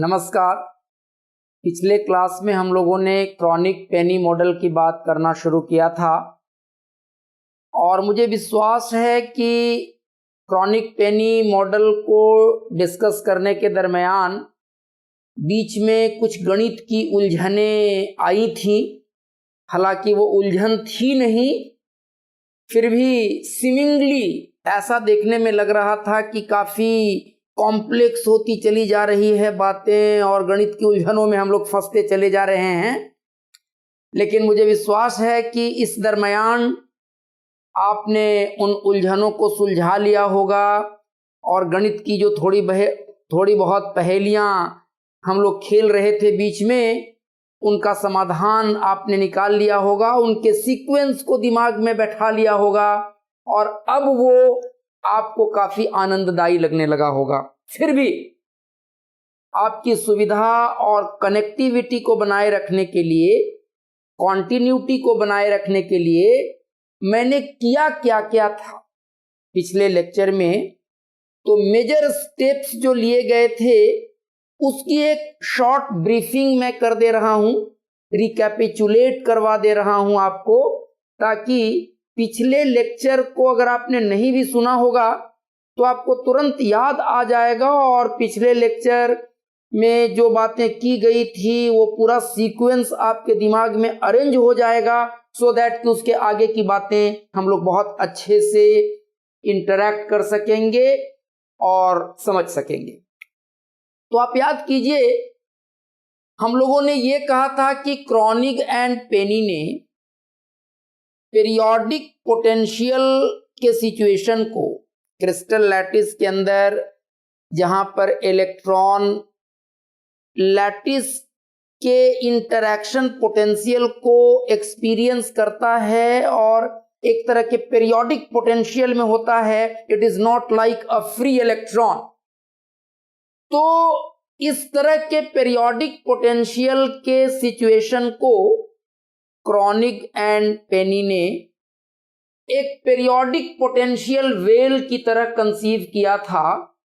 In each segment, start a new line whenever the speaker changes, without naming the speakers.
नमस्कार। पिछले क्लास में हम लोगों ने क्रॉनिक पेनी मॉडल की बात करना शुरू किया था और मुझे विश्वास है कि क्रॉनिक पेनी मॉडल को डिस्कस करने के दरमियान बीच में कुछ गणित की उलझनें आई थी। हालांकि वो उलझन थी नहीं, फिर भी सीमिंगली ऐसा देखने में लग रहा था कि काफ़ी कॉम्प्लेक्स होती चली जा रही है बातें और गणित की उलझनों में हम लोग फंसते चले जा रहे हैं। लेकिन मुझे विश्वास है कि इस दरमियान आपने उन उलझनों को सुलझा लिया होगा और गणित की जो थोड़ी बहुत पहेलियां हम लोग खेल रहे थे बीच में, उनका समाधान आपने निकाल लिया होगा, उनके सीक्वेंस को दिमाग में बैठा लिया होगा और अब वो आपको काफी आनंददायी लगने लगा होगा। फिर भी आपकी सुविधा और कनेक्टिविटी को बनाए रखने के लिए, कॉन्टिन्यूटी को बनाए रखने के लिए मैंने क्या क्या था पिछले लेक्चर में, तो मेजर स्टेप्स जो लिए गए थे उसकी एक शॉर्ट ब्रीफिंग मैं कर दे रहा हूं, रिकैपिचुलेट करवा दे रहा हूं आपको, ताकि पिछले लेक्चर को अगर आपने नहीं भी सुना होगा तो आपको तुरंत याद आ जाएगा और पिछले लेक्चर में जो बातें की गई थी वो पूरा सीक्वेंस आपके दिमाग में अरेंज हो जाएगा, सो दैट कि उसके आगे की बातें हम लोग बहुत अच्छे से इंटरैक्ट कर सकेंगे और समझ सकेंगे। तो आप याद कीजिए, हम लोगों ने ये कहा था कि क्रॉनिक एंड पेनी ने पीरियोडिक पोटेंशियल के सिचुएशन को क्रिस्टल लैटिस के अंदर, जहां पर इलेक्ट्रॉन लैटिस के इंटरैक्शन पोटेंशियल को एक्सपीरियंस करता है और एक तरह के पीरियोडिक पोटेंशियल में होता है, it is not like a free electron. तो इस तरह के पीरियोडिक पोटेंशियल के सिचुएशन को क्रॉनिक एंड पेनी ने एक पीरियोडिक पोटेंशियल वेल की तरह कंसीव किया था,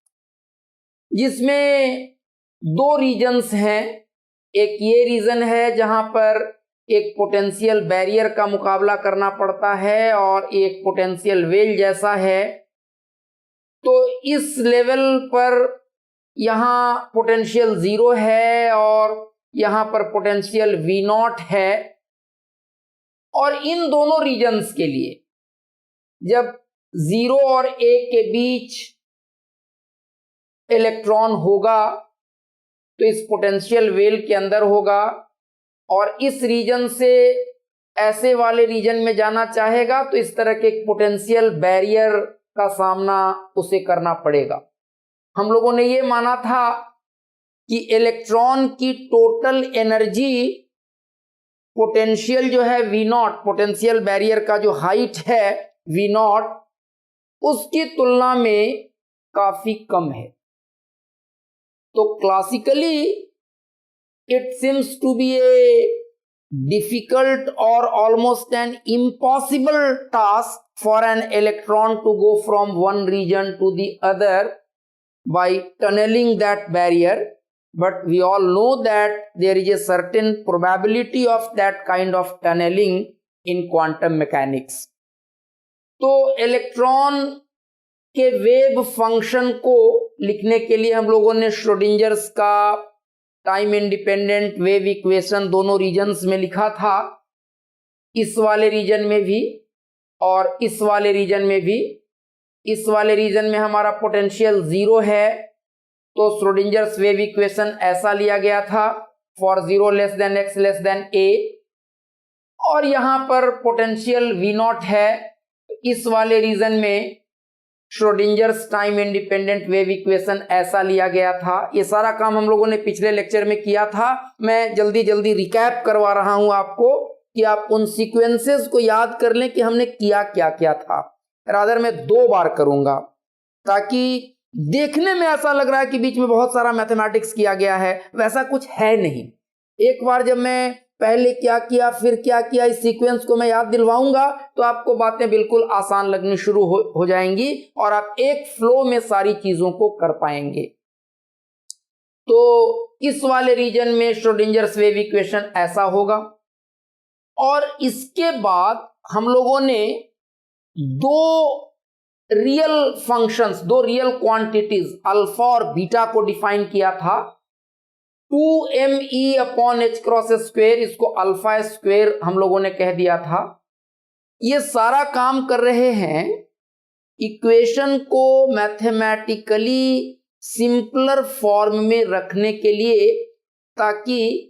जिसमें दो रीजन्स हैं। एक ये रीजन है जहां पर एक पोटेंशियल बैरियर का मुकाबला करना पड़ता है और एक पोटेंशियल वेल जैसा है। तो इस लेवल पर यहाँ पोटेंशियल 0 है और यहाँ पर पोटेंशियल V0 है। और इन दोनों रीजन्स के लिए जब 0 और 1 के बीच इलेक्ट्रॉन होगा तो इस पोटेंशियल वेल के अंदर होगा और इस रीजन से ऐसे वाले रीजन में जाना चाहेगा तो इस तरह के एक पोटेंशियल बैरियर का सामना उसे करना पड़ेगा। हम लोगों ने ये माना था कि इलेक्ट्रॉन की टोटल एनर्जी पोटेंशियल जो है V0, पोटेंशियल बैरियर का जो हाइट है V0, उसकी तुलना में काफी कम है। तो classically it seems to be a difficult or almost an impossible task for an electron to go from one region to the other by tunneling that barrier, but we all know that there is a certain probability of that kind of tunneling in quantum mechanics. तो electron के wave function को लिखने के लिए हम लोगों ने श्रोडिंजर्स का टाइम इंडिपेंडेंट वेव इक्वेशन दोनों रीजन्स में लिखा था, इस वाले रीजन में भी और इस वाले रीजन में भी। इस वाले रीजन में हमारा पोटेंशियल 0 है तो श्रोडिंजर्स वेव इक्वेशन ऐसा लिया गया था, for 0 less than x less than a। और यहां पर पोटेंशियल V0 है, इस वाले रीजन में श्रोडिंजर्स टाइम इंडिपेंडेंट वेव इक्वेशन ऐसा लिया गया था। ये सारा काम हम लोगों ने पिछले लेक्चर में किया था। मैं जल्दी जल्दी रिकैप करवा रहा हूं आपको कि आप उन सीक्वेंसेस को याद कर लें कि हमने किया क्या क्या था। रादर मैं 2 बार करूंगा ताकि देखने में ऐसा लग रहा है कि बीच में बहुत सारा मैथमेटिक्स किया गया है, वैसा कुछ है नहीं। एक बार जब मैं पहले क्या किया फिर क्या किया इस सीक्वेंस को मैं याद दिलवाऊंगा तो आपको बातें बिल्कुल आसान लगनी शुरू हो जाएंगी और आप एक फ्लो में सारी चीजों को कर पाएंगे। तो इस वाले रीजन में श्रोडिंजर्स वेव इक्वेशन ऐसा होगा। और इसके बाद हम लोगों ने दो रियल फंक्शंस, दो रियल क्वांटिटीज अल्फा और बीटा को डिफाइन किया था। 2me upon h cross square, इसको अल्फा स्क्वेयर हम लोगों ने कह दिया था। ये सारा काम कर रहे हैं इक्वेशन को मैथमेटिकली सिंपलर फॉर्म में रखने के लिए, ताकि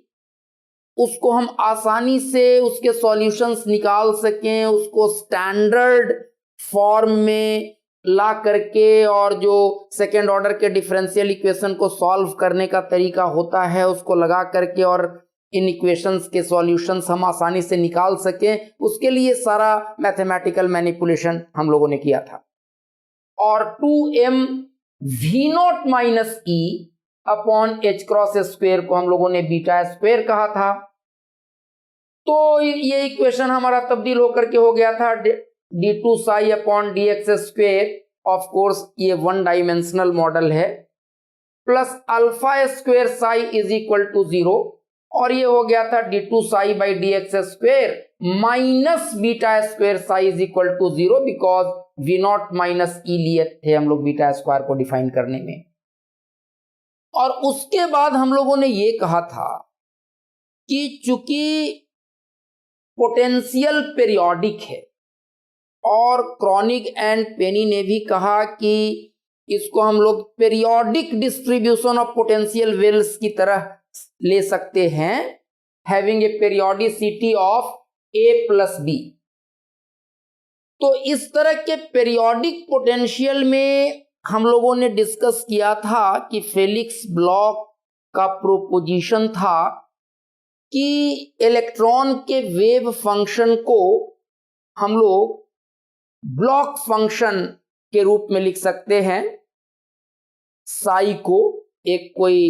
उसको हम आसानी से उसके सॉल्यूशंस निकाल सकें, उसको स्टैंडर्ड फॉर्म में ला करके, और जो सेकेंड ऑर्डर के डिफरेंशियल इक्वेशन को सॉल्व करने का तरीका होता है उसको लगा करके और इन इक्वेशंस के सॉल्यूशंस हम आसानी से निकाल सकें, उसके लिए सारा मैथमेटिकल मैनिपुलेशन हम लोगों ने किया था। और 2m v0 minus e upon h cross square को हम लोगों ने बीटा स्क्वेयर कहा था। तो ये इक्वेशन हमारा तब्दील होकर के हो गया था d2 psi upon dx square, of course ये वन डायमेंशनल मॉडल है, plus alpha square psi is equal to 0, और ये हो गया था d2 psi by dx square minus beta square psi is equal to 0, because v0 minus E लिए थे हम लोग बीटा स्क्वायर को डिफाइन करने में। और उसके बाद हम लोगों ने ये कहा था कि चूंकि पोटेंशियल पीरियोडिक है, और क्रॉनिक एंड पेनी ने भी कहा कि इसको हम लोग periodic distribution of potential wells की तरह ले सकते हैं, having a periodicity of a plus b. तो इस तरह के पीरियोडिक पोटेंशियल में हम लोगों ने डिस्कस किया था कि फेलिक्स ब्लॉक का प्रोपोजिशन था कि इलेक्ट्रॉन के वेव फंक्शन को हम लोग ब्लॉक फंक्शन के रूप में लिख सकते हैं। साई को एक कोई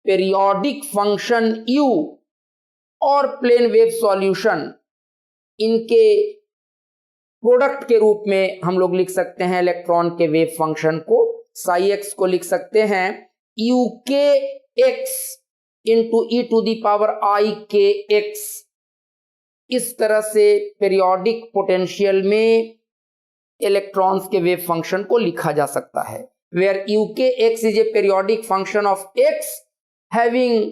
पीरियोडिक फंक्शन u और प्लेन वेव सॉल्यूशन, इनके प्रोडक्ट के रूप में हम लोग लिख सकते हैं इलेक्ट्रॉन के वेव फंक्शन को। साई एक्स को लिख सकते हैं u k x into e to the power i k x. इस तरह से पीरियोडिक पोटेंशियल में इलेक्ट्रॉन्स के वेव फंक्शन को लिखा जा सकता है, where u k x is a periodic function of x having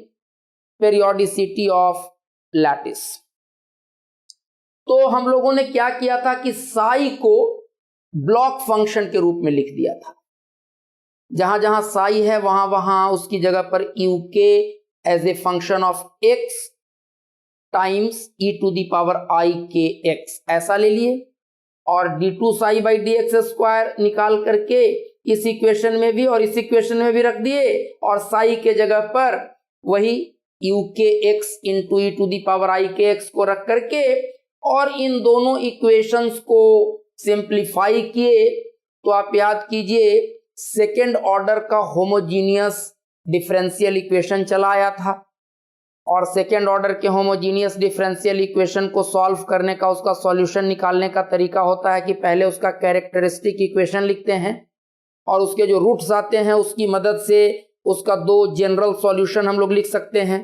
periodicity of lattice. तो हम लोगों ने क्या किया था कि साई को ब्लॉक फंक्शन के रूप में लिख दिया था। जहां जहां साई है वहां वहां उसकी जगह पर u k as a function of x times e to the power i k x ऐसा ले लिए, और d2 psi by dx square निकाल करके इस इक्वेशन में भी और इस इक्वेशन में भी रख दिए, और साई के जगह पर वही u k x into e to the power i k x को रख करके, और इन दोनों इक्वेशंस को सिंप्लीफाई किए। तो आप याद कीजिए सेकेंड ऑर्डर का होमोजीनियस डिफरेंशियल इक्वेशन चला आया था, और सेकेंड ऑर्डर के होमोजीनियस डिफरेंशियल इक्वेशन को सॉल्व करने का, उसका सॉल्यूशन निकालने का तरीका होता है कि पहले उसका कैरेक्टरिस्टिक इक्वेशन लिखते हैं, और उसके जो रूट्स आते हैं उसकी मदद से उसका दो जनरल सॉल्यूशन हम लोग लिख सकते हैं।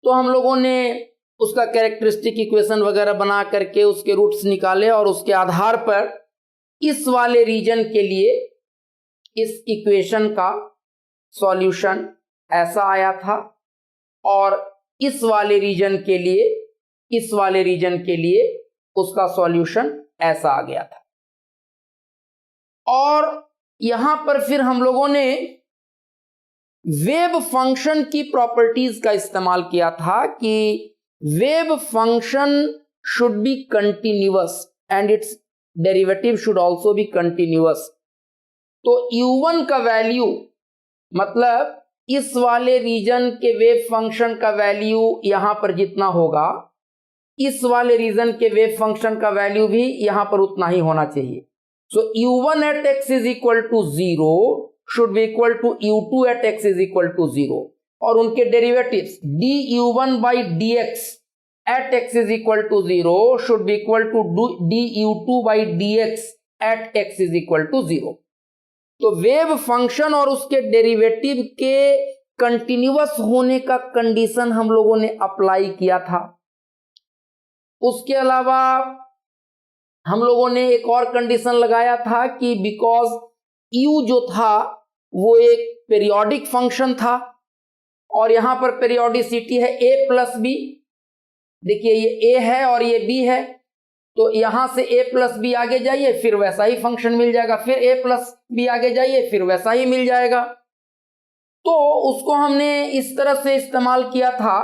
तो हम लोगों ने उसका कैरेक्टरिस्टिक इक्वेशन वगैरह बना करके उसके रूट्स निकाले, और उसके आधार पर इस वाले रीजन के लिए इस इक्वेशन का सॉल्यूशन ऐसा आया था, और इस वाले रीजन के लिए उसका सॉल्यूशन ऐसा आ गया था। और यहां पर फिर हम लोगों ने वेव फंक्शन की प्रॉपर्टीज का इस्तेमाल किया था कि wave function should be continuous and it's derivative should also be continuous. तो u1 का वैल्यू, मतलब इस वाले रीजन के वेव फंक्शन का वैल्यू यहां पर जितना होगा, इस वाले रीजन के वेव फंक्शन का वैल्यू भी यहां पर उतना ही होना चाहिए। So u1 at x is equal to 0 should be equal to u2 at x is equal to 0, और उनके derivatives du1 by dx at x is equal to 0 should be equal to du2 by dx at x is equal to 0। तो wave function और उसके derivative के continuous होने का condition हम लोगों ने अप्लाई किया था। उसके अलावा हम लोगों ने एक और कंडीशन लगाया था कि बिकॉज u जो था वो एक पीरियोडिक फंक्शन था और यहां पर पीरियोडिसिटी है a प्लस बी। देखिए ये a है और ये b है, तो यहां से a प्लस बी आगे जाइए फिर वैसा ही फंक्शन मिल जाएगा, फिर a प्लस बी आगे जाइए फिर वैसा ही मिल जाएगा। तो उसको हमने इस तरह से इस्तेमाल किया था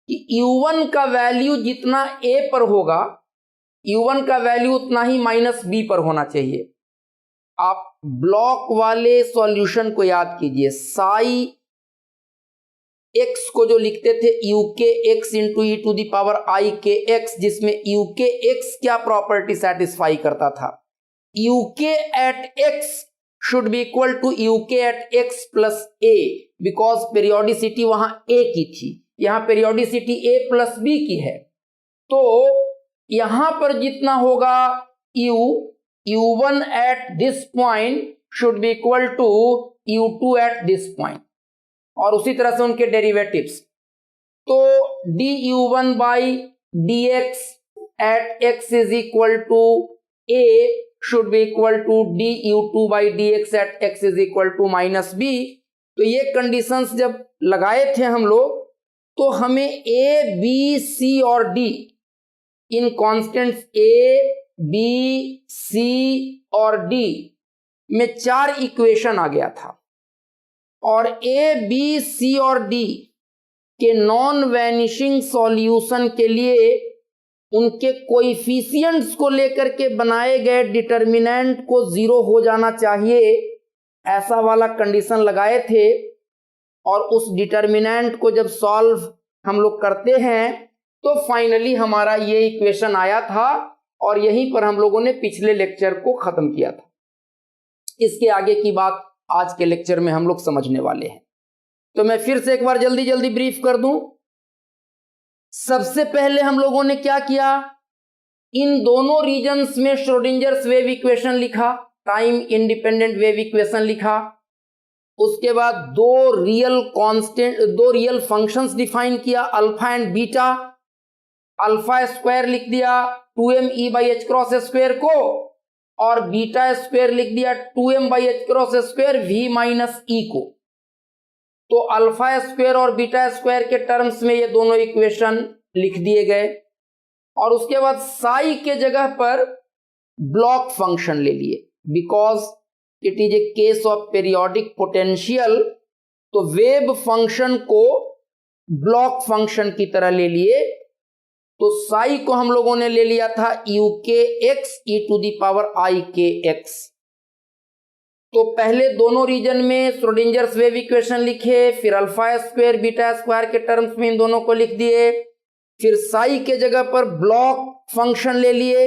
कि u1 का वैल्यू जितना a पर होगा u1 का वैल्यू उतना ही माइनस b पर होना चाहिए। आप ब्लॉक वाले सॉल्यूशन को याद कीजिए, साई x को जो लिखते थे u k x into e to the power i k x, जिसमें यू के एक्स क्या प्रॉपर्टी सेटिस्फाई करता था, u k at x should be equal to u k at x plus a, because periodicity वहां a की थी, यहां periodicity ए plus B की है। तो यहां पर जितना होगा u1 at this point should be equal to u2 at this point, और उसी तरह से उनके डेरिवेटिव्स। तो du1 by d x at x is equal to a should be equal to du2 by d x at x is equal to minus b. तो ये conditions जब लगाए थे हम लोग तो हमें ए बी सी और डी इन कॉन्स्टेंट्स ए बी सी और डी में 4 इक्वेशन आ गया था, और ए बी सी और डी के नॉन वैनिशिंग सॉल्यूशन के लिए उनके कोएफिशिएंट्स को लेकर के बनाए गए डिटर्मिनेंट को 0 हो जाना चाहिए, ऐसा वाला कंडीशन लगाए थे। और उस डिटर्मिनेंट को जब सॉल्व हम लोग करते हैं तो फाइनली हमारा ये इक्वेशन आया था, और यहीं पर हम लोगों ने पिछले लेक्चर को खत्म किया था। इसके आगे की बात आज के लेक्चर में हम लोग समझने वाले हैं। तो मैं फिर से एक बार जल्दी जल्दी ब्रीफ कर दूं। सबसे पहले हम लोगों ने क्या किया, इन दोनों रीजन्स में श्रोडिंजर्स वेव इक्वेशन लिखा, टाइम इंडिपेंडेंट वेव इक्वेशन लिखा। उसके बाद दो रियल फंक्शंस डिफाइन किया, alpha and beta. Alpha square लिख दिया 2m e by h cross square को, और बीटा स्क्वायर लिख दिया 2m by h cross square v minus E को। तो अल्फा स्क्वायर और बीटा स्क्वायर के टर्म्स में ये दोनों इक्वेशन लिख दिए गए, और उसके बाद साई के जगह पर ब्लॉक फंक्शन ले लिए, because it is a case of periodic potential. तो वेव फंक्शन को ब्लॉक फंक्शन की तरह ले लिए। तो साई को हम लोगों ने ले लिया था u k x e to the power i k x. तो पहले दोनों रीजन में श्रोडिंजर्स वेव इक्वेशन लिखे, फिर अल्फा स्क्वायर बीटा स्क्वायर के टर्म्स में इन दोनों को लिख दिए, फिर साई के जगह पर ब्लॉक फंक्शन ले लिए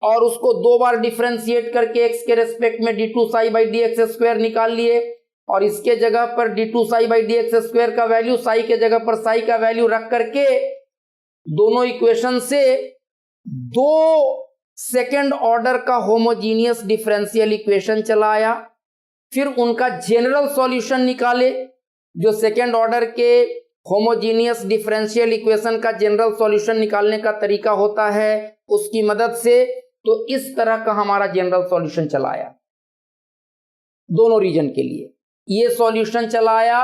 और उसको 2 बार डिफरेंशिएट करके एक्स के रेस्पेक्ट में d2 psi by d x square निकाल लिए, और इसके जगह पर d2 psi by d x square का वैल्यू साई के जगह पर साई का वैल्यू रख करके दोनों इक्वेशन से 2 सेकेंड ऑर्डर का होमोजीनियस डिफरेंशियल इक्वेशन चलाया, फिर उनका जनरल सॉल्यूशन निकाले। जो सेकेंड ऑर्डर के होमोजीनियस डिफरेंशियल इक्वेशन का जनरल सॉल्यूशन निकालने का तरीका होता है उसकी मदद से, तो इस तरह का हमारा जनरल सॉल्यूशन चलाया दोनों रीजन के लिए। ये सॉल्यूशन चलाया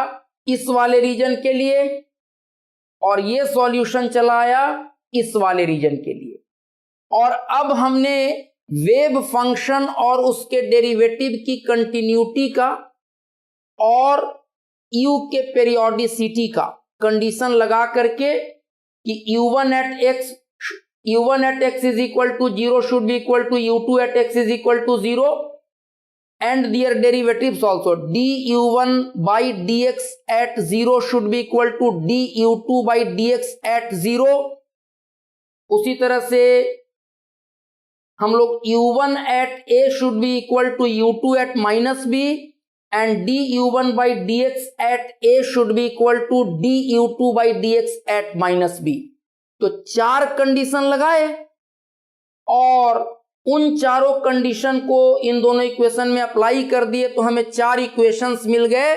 इस वाले रीजन के लिए, और ये सॉल्यूशन चलाया इस वाले रीजन के लिए। और अब हमने वेव फंक्शन और उसके डेरिवेटिव की कंटिन्यूटी का और u के पेरियोडिसिटी का कंडीशन लगा करके कि u1 at x is equal to 0 should be equal to u2 at x is equal to 0, and their derivatives also du1 by dx at 0 should be equal to du2 by dx at 0। उसी तरह से हम लोग u1 at a should be equal to u2 at minus b, and du1 by dx at a should be equal to du2 by dx at minus b। तो 4 condition लगाए और उन चारों कंडीशन को इन दोनों इक्वेशन में अप्लाई कर दिए तो हमें 4 इक्वेशंस मिल गए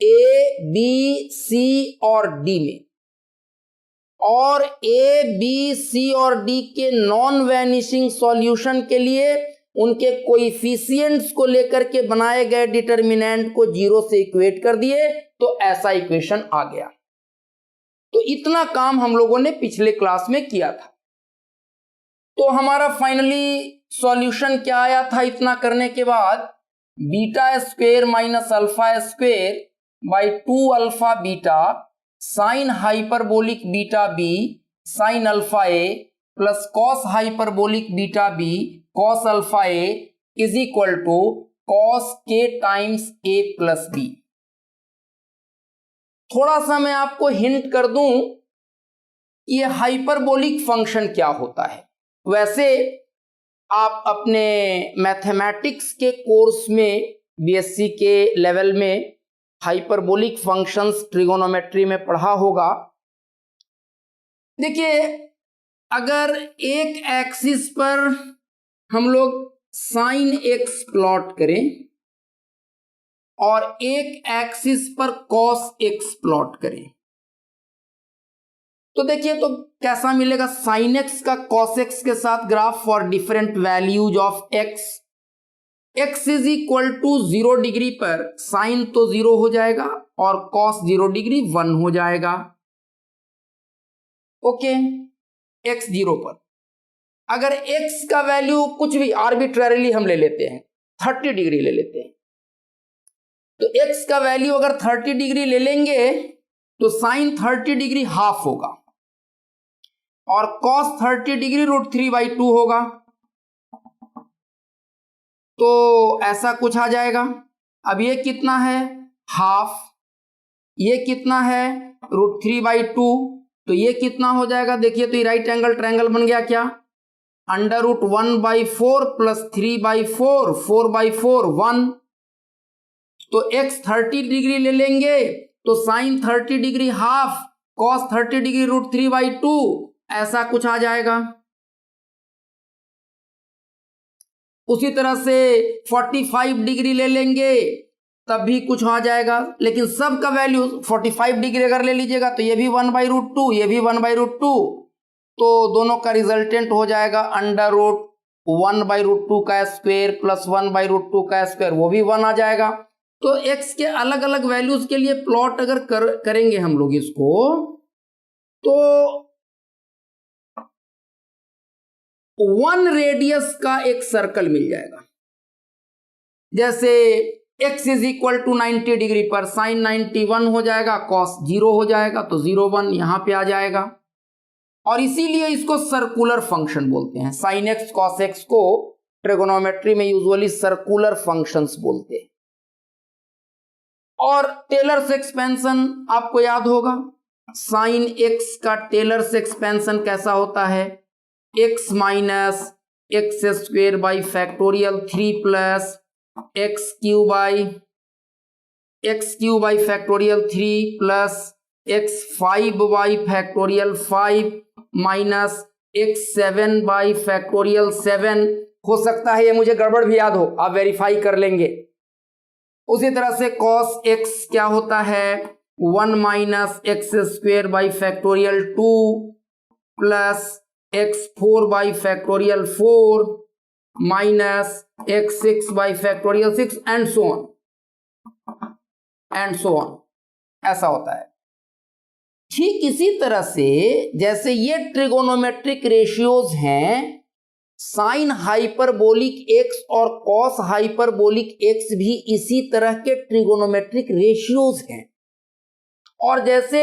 ए बी सी और डी में। और ए बी सी और डी के नॉन वैनिशिंग सॉल्यूशन के लिए उनके कोएफिशिएंट्स को लेकर के बनाए गए डिटर्मिनेंट को 0 से इक्वेट कर दिए तो ऐसा इक्वेशन आ गया। तो इतना काम हम लोगों ने पिछले क्लास में किया था। तो हमारा फाइनली सॉल्यूशन क्या आया था इतना करने के बाद, beta square minus alpha square by 2 alpha beta sine hyperbolic beta b sine alpha a plus cos hyperbolic beta b cos alpha a is equal to cos k times a plus b. थोड़ा सा मैं आपको hint कर दूं ये hyperbolic function क्या होता है। वैसे आप अपने मैथमेटिक्स के कोर्स में बीएससी के लेवल में हाइपरबोलिक फंक्शंस ट्रिगोनोमेट्री में पढ़ा होगा। देखिए, अगर एक एक्सिस पर हम लोग साइन एक्स प्लॉट करें और एक एक्सिस पर कॉस एक्स प्लॉट करें तो देखिए तो कैसा मिलेगा। साइन एक्स का कॉस एक्स के साथ graph for different values of x. X is equal to 0 degree पर साइन तो 0 हो जाएगा और कॉस 0 डिग्री 1 हो जाएगा। ओके, एक्स 0 पर अगर एक्स का वैल्यू कुछ भी आर्बिट्ररीली हम ले लेते हैं 30 डिग्री ले लेते हैं, तो एक्स का वैल्यू अगर 30 डिग्री ले लेंगे तो साइन 30 डिग्री हाफ होगा और कॉस 30 डिग्री √3/2 होगा। तो ऐसा कुछ आ जाएगा। अब ये कितना है हाफ, ये कितना है √3/2, तो ये कितना हो जाएगा। देखिए तो ये राइट एंगल ट्रायंगल बन गया क्या, √1/4 प्लस 3/4 4/4 1। तो x 30 डिग्री ले लेंगे तो sine 30 degree half cos 30 degree √3/2 ऐसा कुछ आ जाएगा। उसी तरह से 45 डिग्री ले लेंगे तब भी कुछ आ जाएगा, लेकिन सब का वैल्यू 45 डिग्री अगर ले लीजिएगा तो ये भी 1/√2 ये भी 1/√2, तो दोनों का रिजल्टेंट हो जाएगा √1/√2 का स्क्वायर प्लस 1/√2 का स्क्वायर, वो भी 1 आ जाएगा। तो x के अलग अलग वैल्यूज के लिए प्लॉट अगर करेंगे हम लोग इसको तो 1 रेडियस का एक सर्कल मिल जाएगा। जैसे x is equal to 90 degree पर साइन 91 हो जाएगा, कॉस 0 हो जाएगा, तो 0 1 यहां पे आ जाएगा। और इसीलिए इसको सर्कुलर फंक्शन बोलते हैं। साइन एक्स कॉस एक्स को ट्रिगोनोमेट्री में यूजुअली सर्कुलर फंक्शंस बोलते हैं। और टेलर्स एक्सपेंशन आपको याद होगा, साइन एक्स का टेलर्स एक्सपेंशन कैसा होता है, x minus x square by factorial 3 plus x Q by factorial 3 plus x5 by factorial 5 minus x7 by factorial 7। हो सकता है ये मुझे गड़बड़ भी याद हो, आप वेरीफाई कर लेंगे। उसी तरह से cos x क्या होता है 1 minus x square by factorial 2 plus x4 by factorial 4 minus x6 by factorial 6 and so on ऐसा होता है। ठीक इसी तरह से जैसे ये ट्रिगोनोमेट्रिक रेशियोज हैं, साइन हाइपरबोलिक x और कॉस हाइपरबोलिक x भी इसी तरह के ट्रिगोनोमेट्रिक रेशियोज हैं। और जैसे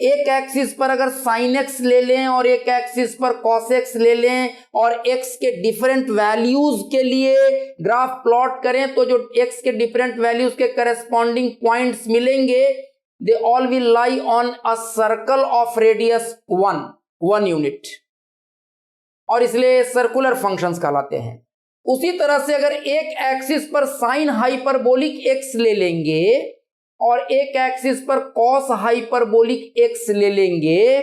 एक एक्सिस पर अगर साइन x ले लें और एक एक्सिस पर कॉस x ले लें और x के डिफरेंट वैल्यूज के लिए ग्राफ प्लॉट करें तो जो x के डिफरेंट वैल्यूज के करस्पॉन्डिंग पॉइंट्स मिलेंगे, they all will lie on a circle of radius 1 unit, और इसलिए सर्कुलर फंक्शंस कहलाते हैं। उसी तरह से अगर एक एक्सिस पर साइन हाइपरबोलिक x ले लेंगे और एक एक्सिस पर कॉस हाइपरबोलिक x ले लेंगे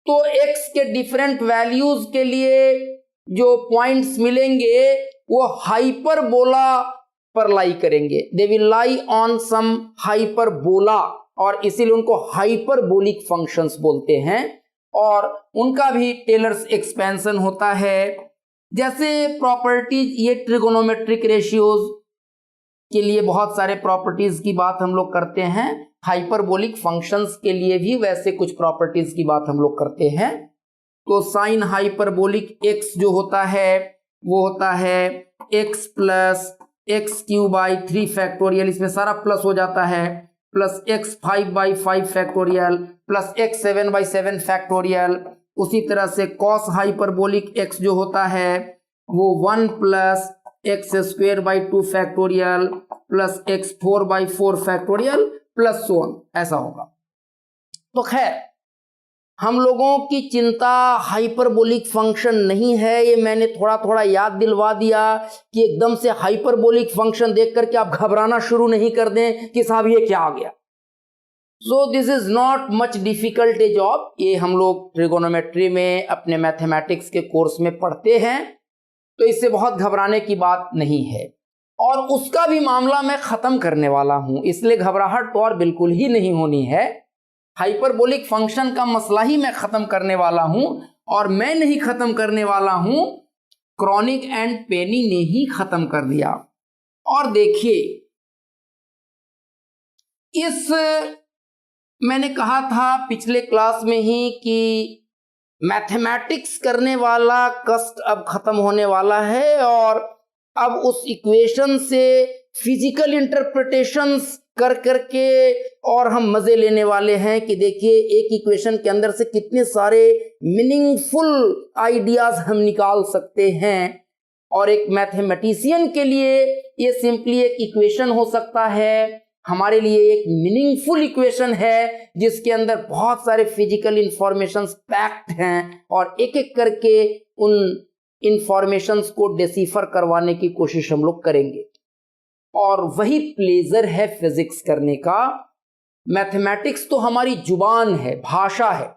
तो x के डिफरेंट वैल्यूज के लिए जो पॉइंट्स मिलेंगे वो हाइपरबोला पर लाई करेंगे, they will lie on some hyperbola, और इसीलिए उनको हाइपरबोलिक फंक्शंस बोलते हैं। और उनका भी टेलर्स एक्सपेंशन होता है। जैसे प्रॉपर्टीज, ये ट्रिगोनोमेट्रिक रेशियोज के लिए बहुत सारे प्रॉपर्टीज की बात हम लोग करते हैं, हाइपरबोलिक फंक्शंस के लिए भी वैसे कुछ प्रॉपर्टीज की बात हम लोग करते हैं। तो साइन हाइपरबोलिक एक्स जो होता है वो होता है x plus x Q by 3 factorial, इसमें सारा प्लस हो जाता है, plus x 5 by 5 factorial plus x 7 by 7 factorial. उसी तरह से कॉस हाइपरबोलिक एक्स जो होता है वो 1 plus x square by 2 factorial plus x 4 by 4 factorial plus so on, ऐसा होगा। तो खैर, हम लोगों की चिंता हाइपरबोलिक फंक्शन नहीं है, ये मैंने थोड़ा थोड़ा याद दिलवा दिया कि एकदम से हाइपरबोलिक फंक्शन देख करके आप घबराना शुरू नहीं कर दें कि साहब ये क्या आ गया। सो this is not much difficult A job, ये हम लोग ट्रिगोनोमेट्री में अपने मैथमेटिक्स के कोर्स में पढ़ते हैं, तो इससे बहुत घबराने की बात नहीं है। और उसका भी मामला मैं खत्म करने वाला हूं, इसलिए घबराहट तो और बिल्कुल ही नहीं होनी है। हाइपरबोलिक फंक्शन का मसला ही मैं खत्म करने वाला हूं, और मैं नहीं खत्म करने वाला हूं, क्रॉनिक एंड पेनी ने ही खत्म कर दिया। और देखिए, इस मैंने कहा था पिछले क्लास में ही कि मैथमेटिक्स करने वाला कष्ट अब खत्म होने वाला है, और अब उस इक्वेशन से फिजिकल इंटरप्रिटेशंस कर करके और हम मजे लेने वाले हैं कि देखिए एक इक्वेशन के अंदर से कितने सारे मीनिंगफुल आइडियाज हम निकाल सकते हैं। और एक मैथमेटिशियन के लिए ये सिंपली एक इक्वेशन हो सकता है, हमारे लिए एक मीनिंगफुल इक्वेशन है जिसके अंदर बहुत सारे फिजिकल इंफॉर्मेशंस पैक्ड हैं, और एक एक करके उन इंफॉर्मेशंस को डिसिफर करवाने की कोशिश हम लोग करेंगे। और वही प्लेजर है फिजिक्स करने का। मैथमेटिक्स तो हमारी जुबान है, भाषा है,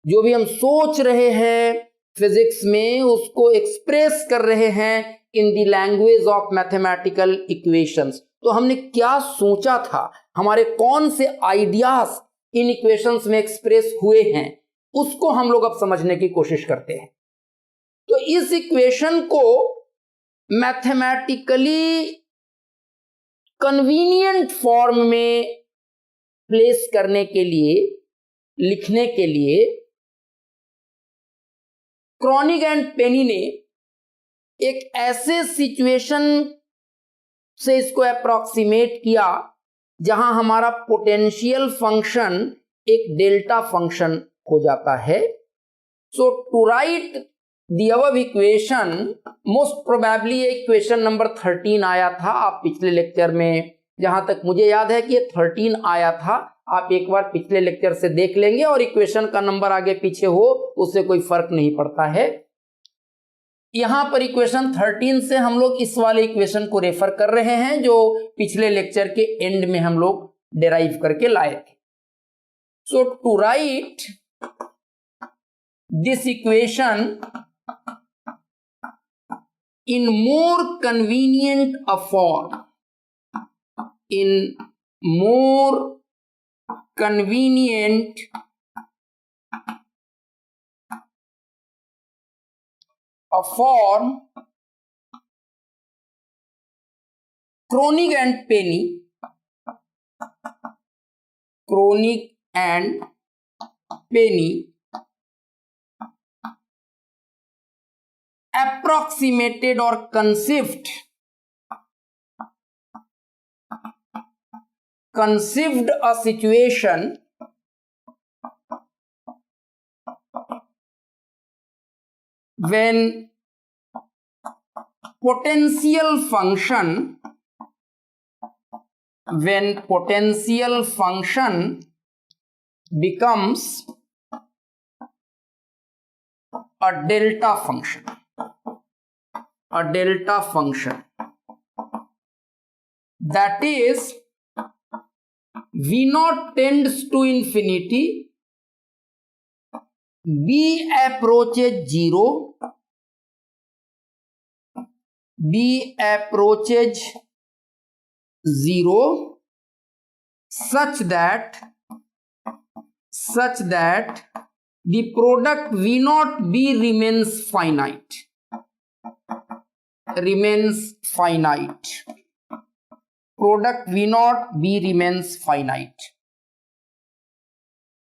जो भी हम सोच रहे हैं फिजिक्स में उसको एक्सप्रेस कर रहे हैं in the language of mathematical equations. तो हमने क्या सोचा था, हमारे कौन से आइडियाज इन इक्वेशंस में एक्सप्रेस हुए हैं, उसको हम लोग अब समझने की कोशिश करते हैं। तो इस इक्वेशन को मैथमेटिकली कन्वीनियंट फॉर्म में प्लेस करने के लिए, लिखने के लिए, क्रॉनिक एंड पेनी ने एक ऐसे सिचुएशन से इसको अप्रॉक्सीमेट किया जहां हमारा पोटेंशियल फंक्शन एक डेल्टा फंक्शन हो जाता है। So to write the above equation, most probably equation number 13 आया था। आप पिछले लेक्चर में, जहां तक मुझे याद है कि ये 13 आया था, आप एक बार पिछले लेक्चर से देख लेंगे, और इक्वेशन का नंबर आगे पीछे हो उससे कोई फर्क नहीं पड़ता है। यहां पर इक्वेशन 13 से हम लोग इस वाले इक्वेशन को रेफर कर रहे हैं जो पिछले लेक्चर के एंड में हम लोग डिराइव करके लाए थे। So to write this equation in more convenient a form, in more convenient a form, Kronig and Penney, Kronig and Penney approximated or conceived a situation when potential function becomes a delta function, that is v naught tends to infinity, b approaches 0, B approaches 0 such that the product V naught B remains finite. Product V naught B remains finite.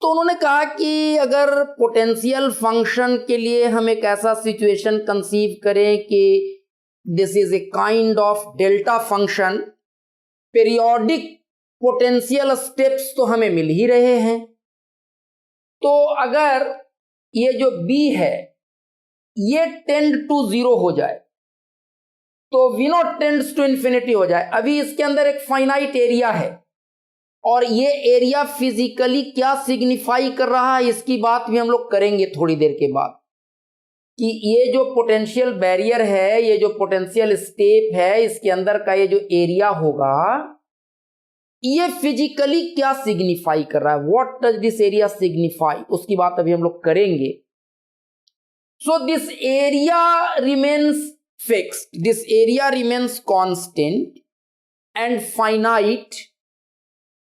तो उन्होंने कहा कि अगर potential function के लिए हम एक ऐसा सिचुएशन कंसीव करें कि this is a kind of delta function, periodic potential steps तो हमें मिल ही रहे हैं, तो अगर ये जो B है ये टेंड टू 0 हो जाए तो V naught tends to infinity हो जाए। अभी इसके अंदर एक फाइनाइट एरिया है और ये एरिया फिजिकली क्या सिग्निफाई कर रहा है इसकी बात भी हम लोग करेंगे थोड़ी देर के बाद, कि ये जो पोटेंशियल बैरियर है, ये जो पोटेंशियल स्टेप है, इसके अंदर का ये जो एरिया होगा ये फिजिकली क्या सिग्निफाई कर रहा है, what does this area signify, उसकी बात अभी हम लोग करेंगे। So this area remains fixed, this area remains constant and finite,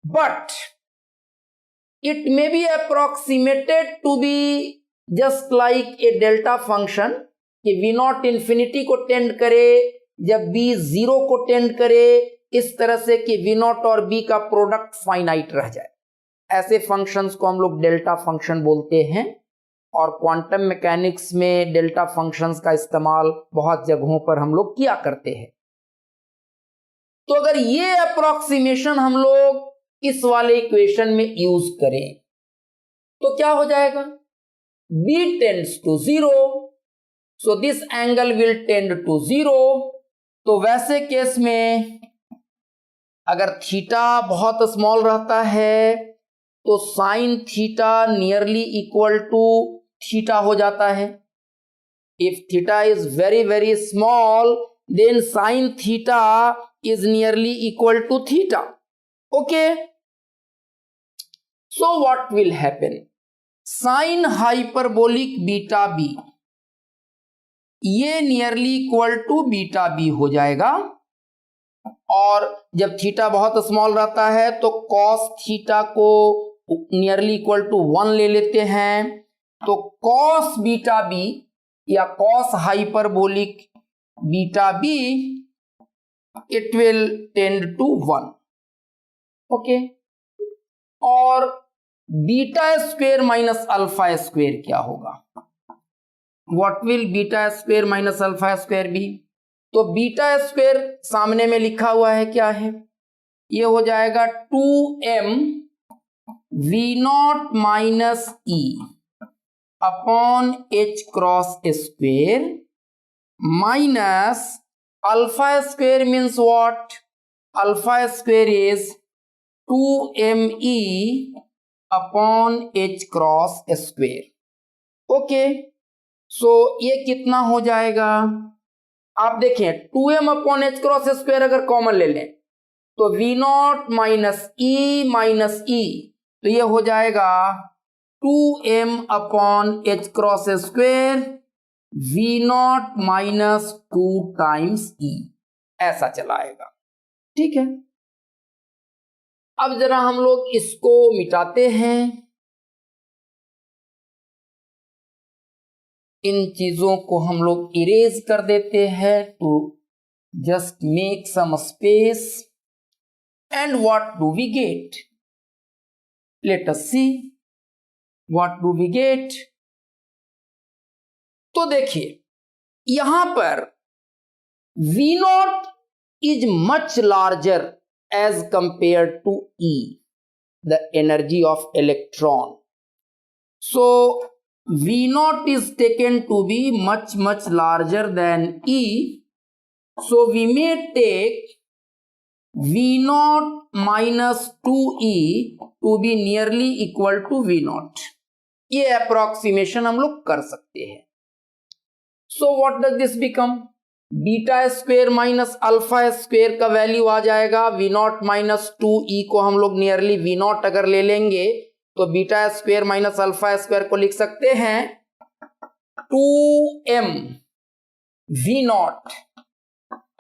but it may be approximated to be just like a delta function कि v नॉट इंफिनिटी को tend करे जब b 0 को टेंड करे, इस तरह से कि v नॉट और b का प्रोडक्ट फाइनाइट रह जाए। ऐसे फंक्शंस को हम लोग डेल्टा फंक्शन बोलते हैं और क्वांटम मैकेनिक्स में डेल्टा फंक्शंस का इस्तेमाल बहुत जगहों पर हम लोग किया करते हैं। तो अगर ये अप्रोक्सीमेशन हम लोग इस वाले इक्वेशन में यूज करें तो क्या हो जाएगा, b tends to 0, so this angle will tend to 0। तो वैसे केस में अगर थीटा बहुत स्मॉल रहता है तो sine theta nearly equal to theta हो जाता है। If theta is very very small then sine theta is nearly equal to theta. Okay, so what will happen, sin hyperbolic beta b ये nearly equal to beta b हो जाएगा, और जब theta बहुत small रहता है तो cos थीटा को नियरली इक्वल टू 1 ले लेते हैं, तो cos बीटा b या cos hyperbolic beta b it will tend to 1। Okay, और beta square minus alpha square क्या होगा, what will beta square minus alpha square b, तो बीटा स्क्वेयर सामने में लिखा हुआ है क्या है, ये हो जाएगा 2m v naught minus e upon h cross square minus alpha square means what, alpha square is 2me upon h cross square. Okay, so ये कितना हो जाएगा, आप देखें 2m upon h cross square अगर कॉमन ले लें तो v नॉट माइनस e, तो ये हो जाएगा 2m upon h cross square v naught minus 2 times e, ऐसा चलाएगा। ठीक है, अब जरा हम लोग इसको मिटाते हैं, इन चीजों को हम लोग इरेज कर देते हैं to just make some space, and what do we get, let us see what do we get. तो देखिए यहां पर V naught is much larger as compared to E, the energy of electron. So V naught is taken to be much larger than E. So we may take V naught minus 2E to be nearly equal to V naught. ये approximation हम लोग कर सकते हैं। So what does this become? Beta square minus alpha square का value आ जाएगा v naught minus 2e को हम लोग नियरली v नॉट अगर ले लेंगे तो beta square minus alpha square को लिख सकते हैं 2m v naught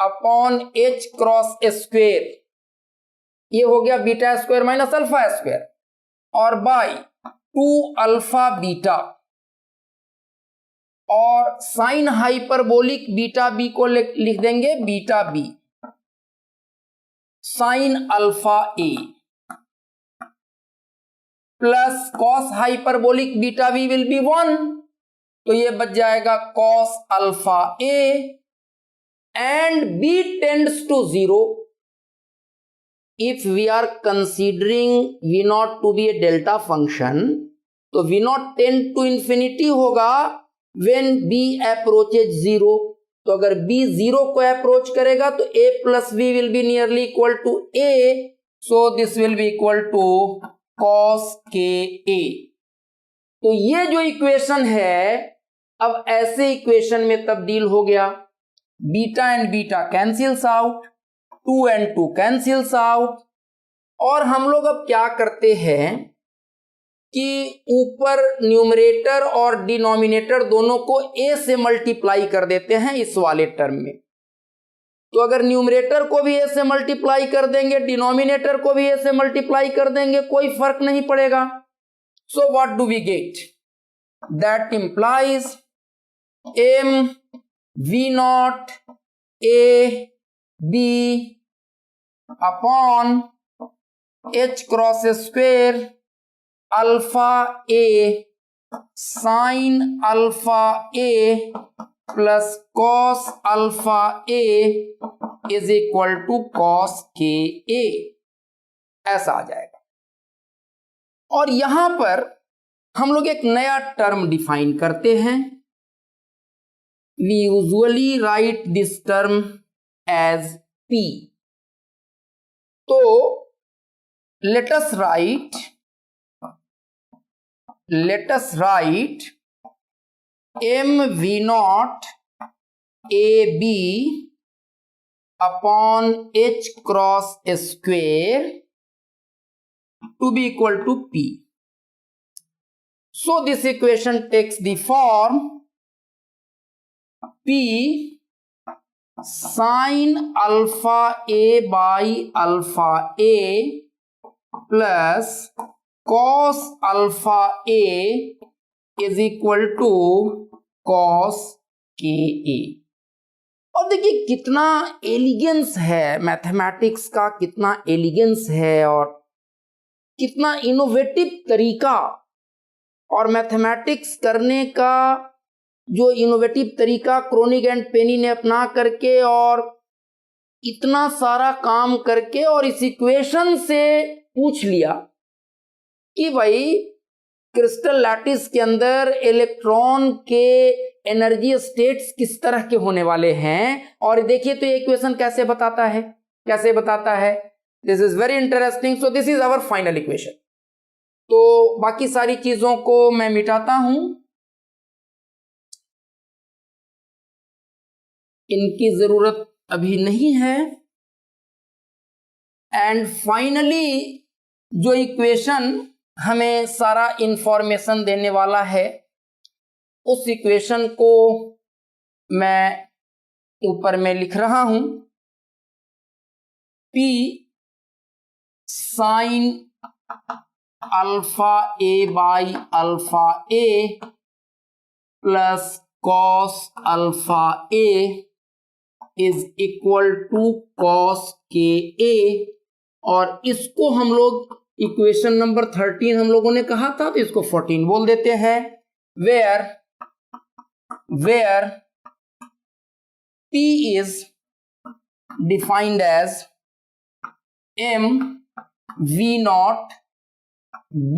upon h cross square, ये हो गया beta square minus alpha square, और बाय 2 अल्फा बीटा, और साइन हाइपरबोलिक बीटा बी को लिख देंगे beta b sine alpha a, plus cos hyperbolic beta b will be 1, तो ये बच जाएगा cos alpha a, and b tends to 0 if we are considering v naught to be a delta function, तो v naught tend to infinity होगा when b approaches 0, तो अगर b 0 को approach करेगा तो a plus b will be nearly equal to a, so this will be equal to cos k a। तो ये जो इक्वेशन है अब ऐसे इक्वेशन में तब्दील हो गया, beta and beta cancels out, 2 and 2 cancels out, और हम लोग अब क्या करते हैं कि ऊपर न्यूमरेटर और डिनोमिनेटर दोनों को a से मल्टीप्लाई कर देते हैं इस वाले टर्म में। तो अगर न्यूमरेटर को भी a से मल्टीप्लाई कर देंगे, डिनोमिनेटर को भी a से मल्टीप्लाई कर देंगे, कोई फर्क नहीं पड़ेगा। So what do we get? That implies m v naught a b upon h cross square alpha a sine alpha a plus cos alpha a is equal to cos k a, ऐसा आ जाएगा। और यहां पर हम लोग एक नया term define करते हैं। We usually write this term as p, तो let us write m v naught a b upon h cross square to be equal to p. So this equation takes the form p sin alpha a by alpha a plus cos alpha a is equal to cos k a। और देखिए कितना elegance है mathematics का, कितना elegance है और कितना innovative तरीका, और मैथमेटिक्स करने का जो इनोवेटिव तरीका क्रोनिग एंड पेनी ने अपना करके और इतना सारा काम करके और इस इक्वेशन से पूछ लिया कि भाई क्रिस्टल लैटिस के अंदर इलेक्ट्रॉन के एनर्जी स्टेट्स किस तरह के होने वाले हैं, और देखिए तो ये इक्वेशन कैसे बताता है, this is very interesting. So this is our final equation. तो बाकी सारी चीजों को मैं मिटाता हूं, इनकी जरूरत अभी नहीं है। एंड फाइनली जो इक्वेशन हमें सारा इंफॉर्मेशन देने वाला है, उस इक्वेशन को मैं ऊपर में लिख रहा हूं, p sine alpha a by alpha a plus cos alpha a is equal to cos k a, और इसको हम लोग इक्वेशन नंबर 13 हम लोगों ने कहा था, तो इसको 14 बोल देते हैं, where p is defined as m v naught b,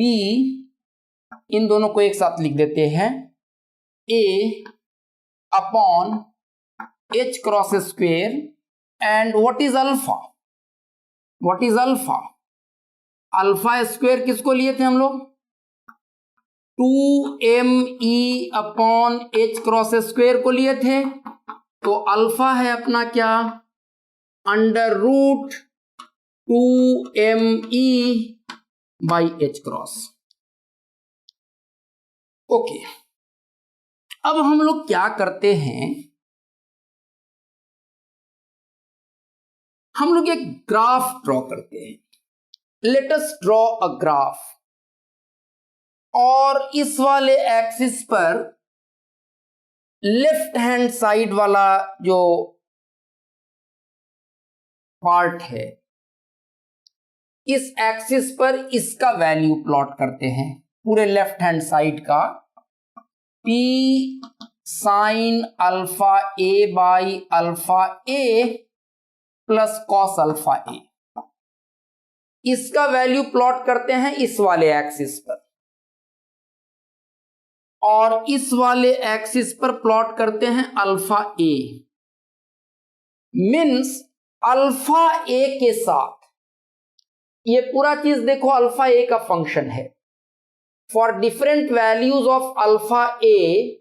इन दोनों को एक साथ लिख देते हैं, a upon h cross square, and what is alpha? Alpha square किसको लिए थे हम लोग? 2me upon h cross square को लिए थे। तो अल्फा है अपना क्या? Under root 2me by h cross. Okay, अब हम लोग क्या करते हैं, हम लोग एक ग्राफ ड्रॉ करते हैं। Let us draw a graph, और इस वाले एक्सिस पर लेफ्ट हैंड साइड वाला जो पार्ट है, इस एक्सिस पर इसका वैल्यू प्लॉट करते हैं, पूरे लेफ्ट हैंड साइड का। P sine alpha a by alpha a plus cos alpha a, इसका वैल्यू प्लॉट करते हैं इस वाले एक्सिस पर, और इस वाले एक्सिस पर प्लॉट करते हैं alpha A. Means alpha a के साथ ये पूरा चीज देखो अल्फा ए का फंक्शन है। For different values of alpha a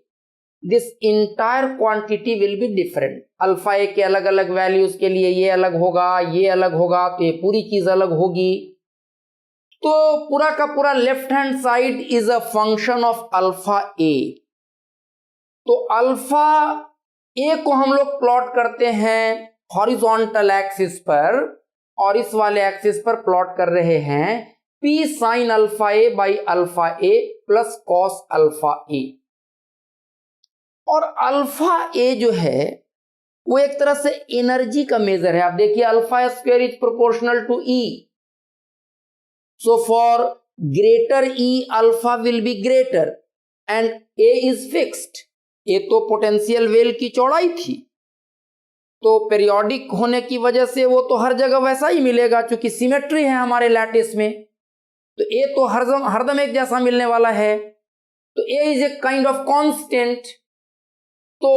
this entire quantity will be different. Alpha a के अलग अलग वैल्यूज के लिए ये अलग होगा, ये अलग होगा, तो ये पूरी चीज अलग होगी। तो पूरा का पूरा left hand side is a function of alpha a. तो अल्फा ए को हम लोग प्लॉट करते हैं हॉरिजॉन्टल एक्सिस पर, और इस वाले एक्सिस पर प्लॉट कर रहे हैं P sine alpha a by alpha a plus cos alpha a. और अल्फा ए जो है वो एक तरह से एनर्जी का मेजर है। आप देखिए alpha square is proportional to E, so for greater E alpha will be greater and a is fixed. A तो पोटेंशियल वेल की चौड़ाई थी, तो पेरियोडिक होने की वजह से वो तो हर जगह वैसा ही मिलेगा, क्योंकि सिमेट्री है हमारे लैटिस में, तो ए तो हरदम एक जैसा मिलने वाला है। तो a is a kind of constant. तो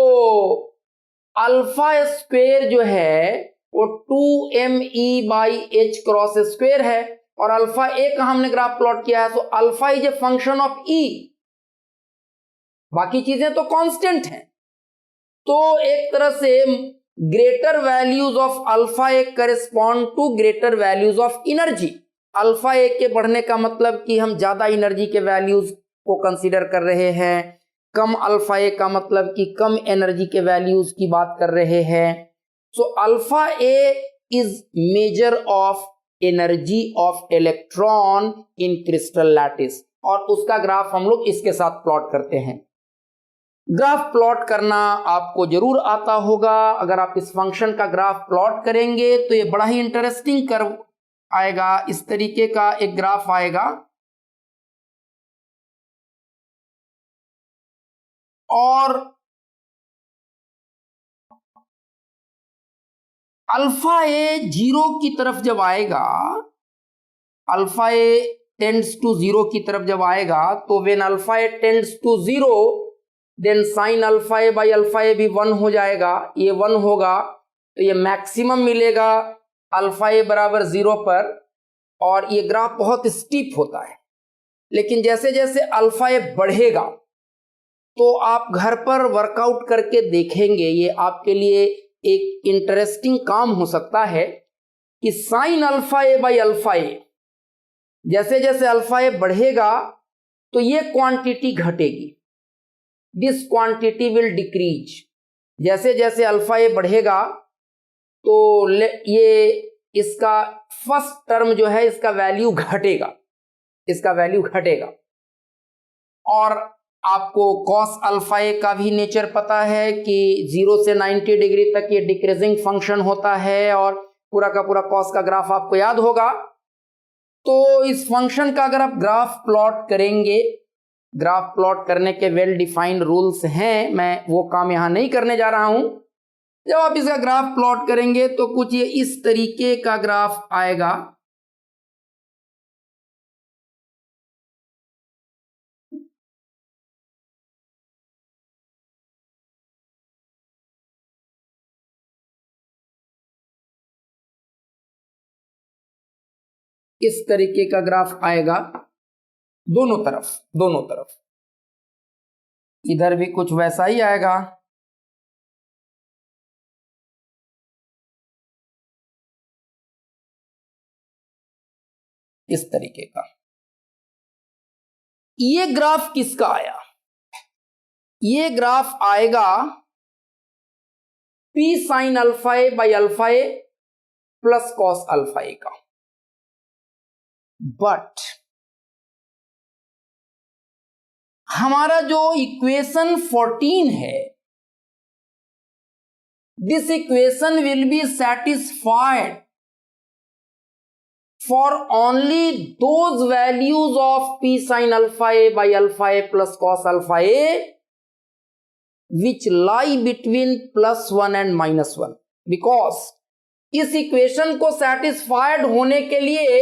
अल्फा स्क्वेयर जो है वो 2me by h cross square है, और अल्फा ए का हमने ग्राफ प्लॉट किया है, तो alpha is a function of E, बाकी चीजें तो कांस्टेंट हैं। तो एक तरह से greater values of alpha a correspond to greater values of energy. Alpha a के बढ़ने का मतलब कि हम ज्यादा एनर्जी के वैल्यूज को कंसीडर कर रहे हैं, कम अल्फा ए का मतलब कि कम एनर्जी के वैल्यूज की बात कर रहे हैं। So alpha a is measure of energy of electron in crystal lattice, और उसका ग्राफ हम लोग इसके साथ प्लॉट करते हैं। ग्राफ प्लॉट करना आपको जरूर आता होगा। अगर आप इस फंक्शन का ग्राफ प्लॉट करेंगे तो ये बड़ा ही इंटरेस्टिंग कर्व आएगा। इस तरीके का एक ग्राफ आएगा, और अल्फा ए जीरो की तरफ जब आएगा, alpha a tends to zero की तरफ जब आएगा, तो when alpha a tends to zero then sine alpha a by alpha a भी 1 हो जाएगा। ये 1 होगा तो ये मैक्सिमम मिलेगा अल्फा ए बराबर 0 पर, और ये ग्राफ बहुत स्टीप होता है। लेकिन जैसे जैसे अल्फा ए बढ़ेगा तो आप घर पर वर्कआउट करके देखेंगे, ये आपके लिए एक इंटरेस्टिंग काम हो सकता है कि sine alpha a by alpha a, जैसे जैसे अल्फा ए बढ़ेगा तो ये क्वांटिटी घटेगी, दिस क्वांटिटी विल डिक्रीज। जैसे जैसे अल्फा ए बढ़ेगा तो ये इसका फर्स्ट टर्म जो है इसका वैल्यू घटेगा, इसका वैल्यू घटेगा। और आपको कॉस अल्फा ए का भी नेचर पता है कि 0 से 90 डिग्री तक ये डिक्रीजिंग फंक्शन होता है, और पूरा का पूरा कॉस का ग्राफ आपको याद होगा। तो इस फंक्शन का अगर आप ग्राफ प्लॉट करेंगे, ग्राफ प्लॉट करने के वेल डिफाइंड रूल्स हैं, मैं वो काम यहां नहीं करने जा रहा हूं। जब आप इसका ग्राफ प्लॉट करेंगे तो कुछ ये इस तरीके का ग्राफ आएगा। इस तरीके का ग्राफ आएगा दोनों तरफ, दोनों तरफ। इधर भी कुछ वैसा ही आएगा, इस तरीके का। ये ग्राफ किसका आया? ये ग्राफ आएगा P sine alpha a by alpha a plus cos alpha a का। बट हमारा जो इक्वेशन 14 है, this equation will be satisfied for only those values of p sin alpha a by alpha a plus cos alpha a which lie between +1 and -1, because इस equation को satisfied होने के लिए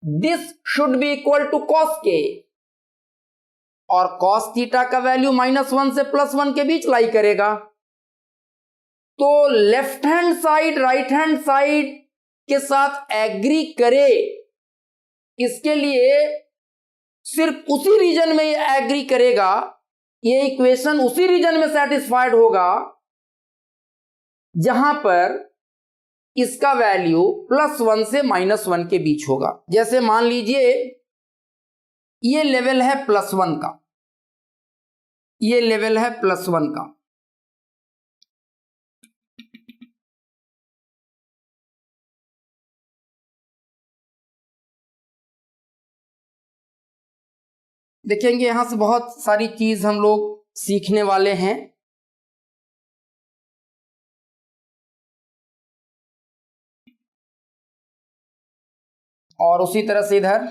this should be equal to cos k, और cos theta का value -1 से +1 के बीच लाई करेगा। तो left hand side right hand side के साथ एग्री करे, इसके लिए सिर्फ उसी रीजन में ये एग्री करेगा, ये इक्वेशन उसी रीजन में सेटिस्फाइड होगा जहां पर इसका वैल्यू +1 से -1 के बीच होगा। जैसे मान लीजिए ये लेवल है +1 का, ये लेवल है +1 का, देखेंगे यहां से बहुत सारी चीज हम लोग सीखने वाले हैं। और उसी तरह से इधर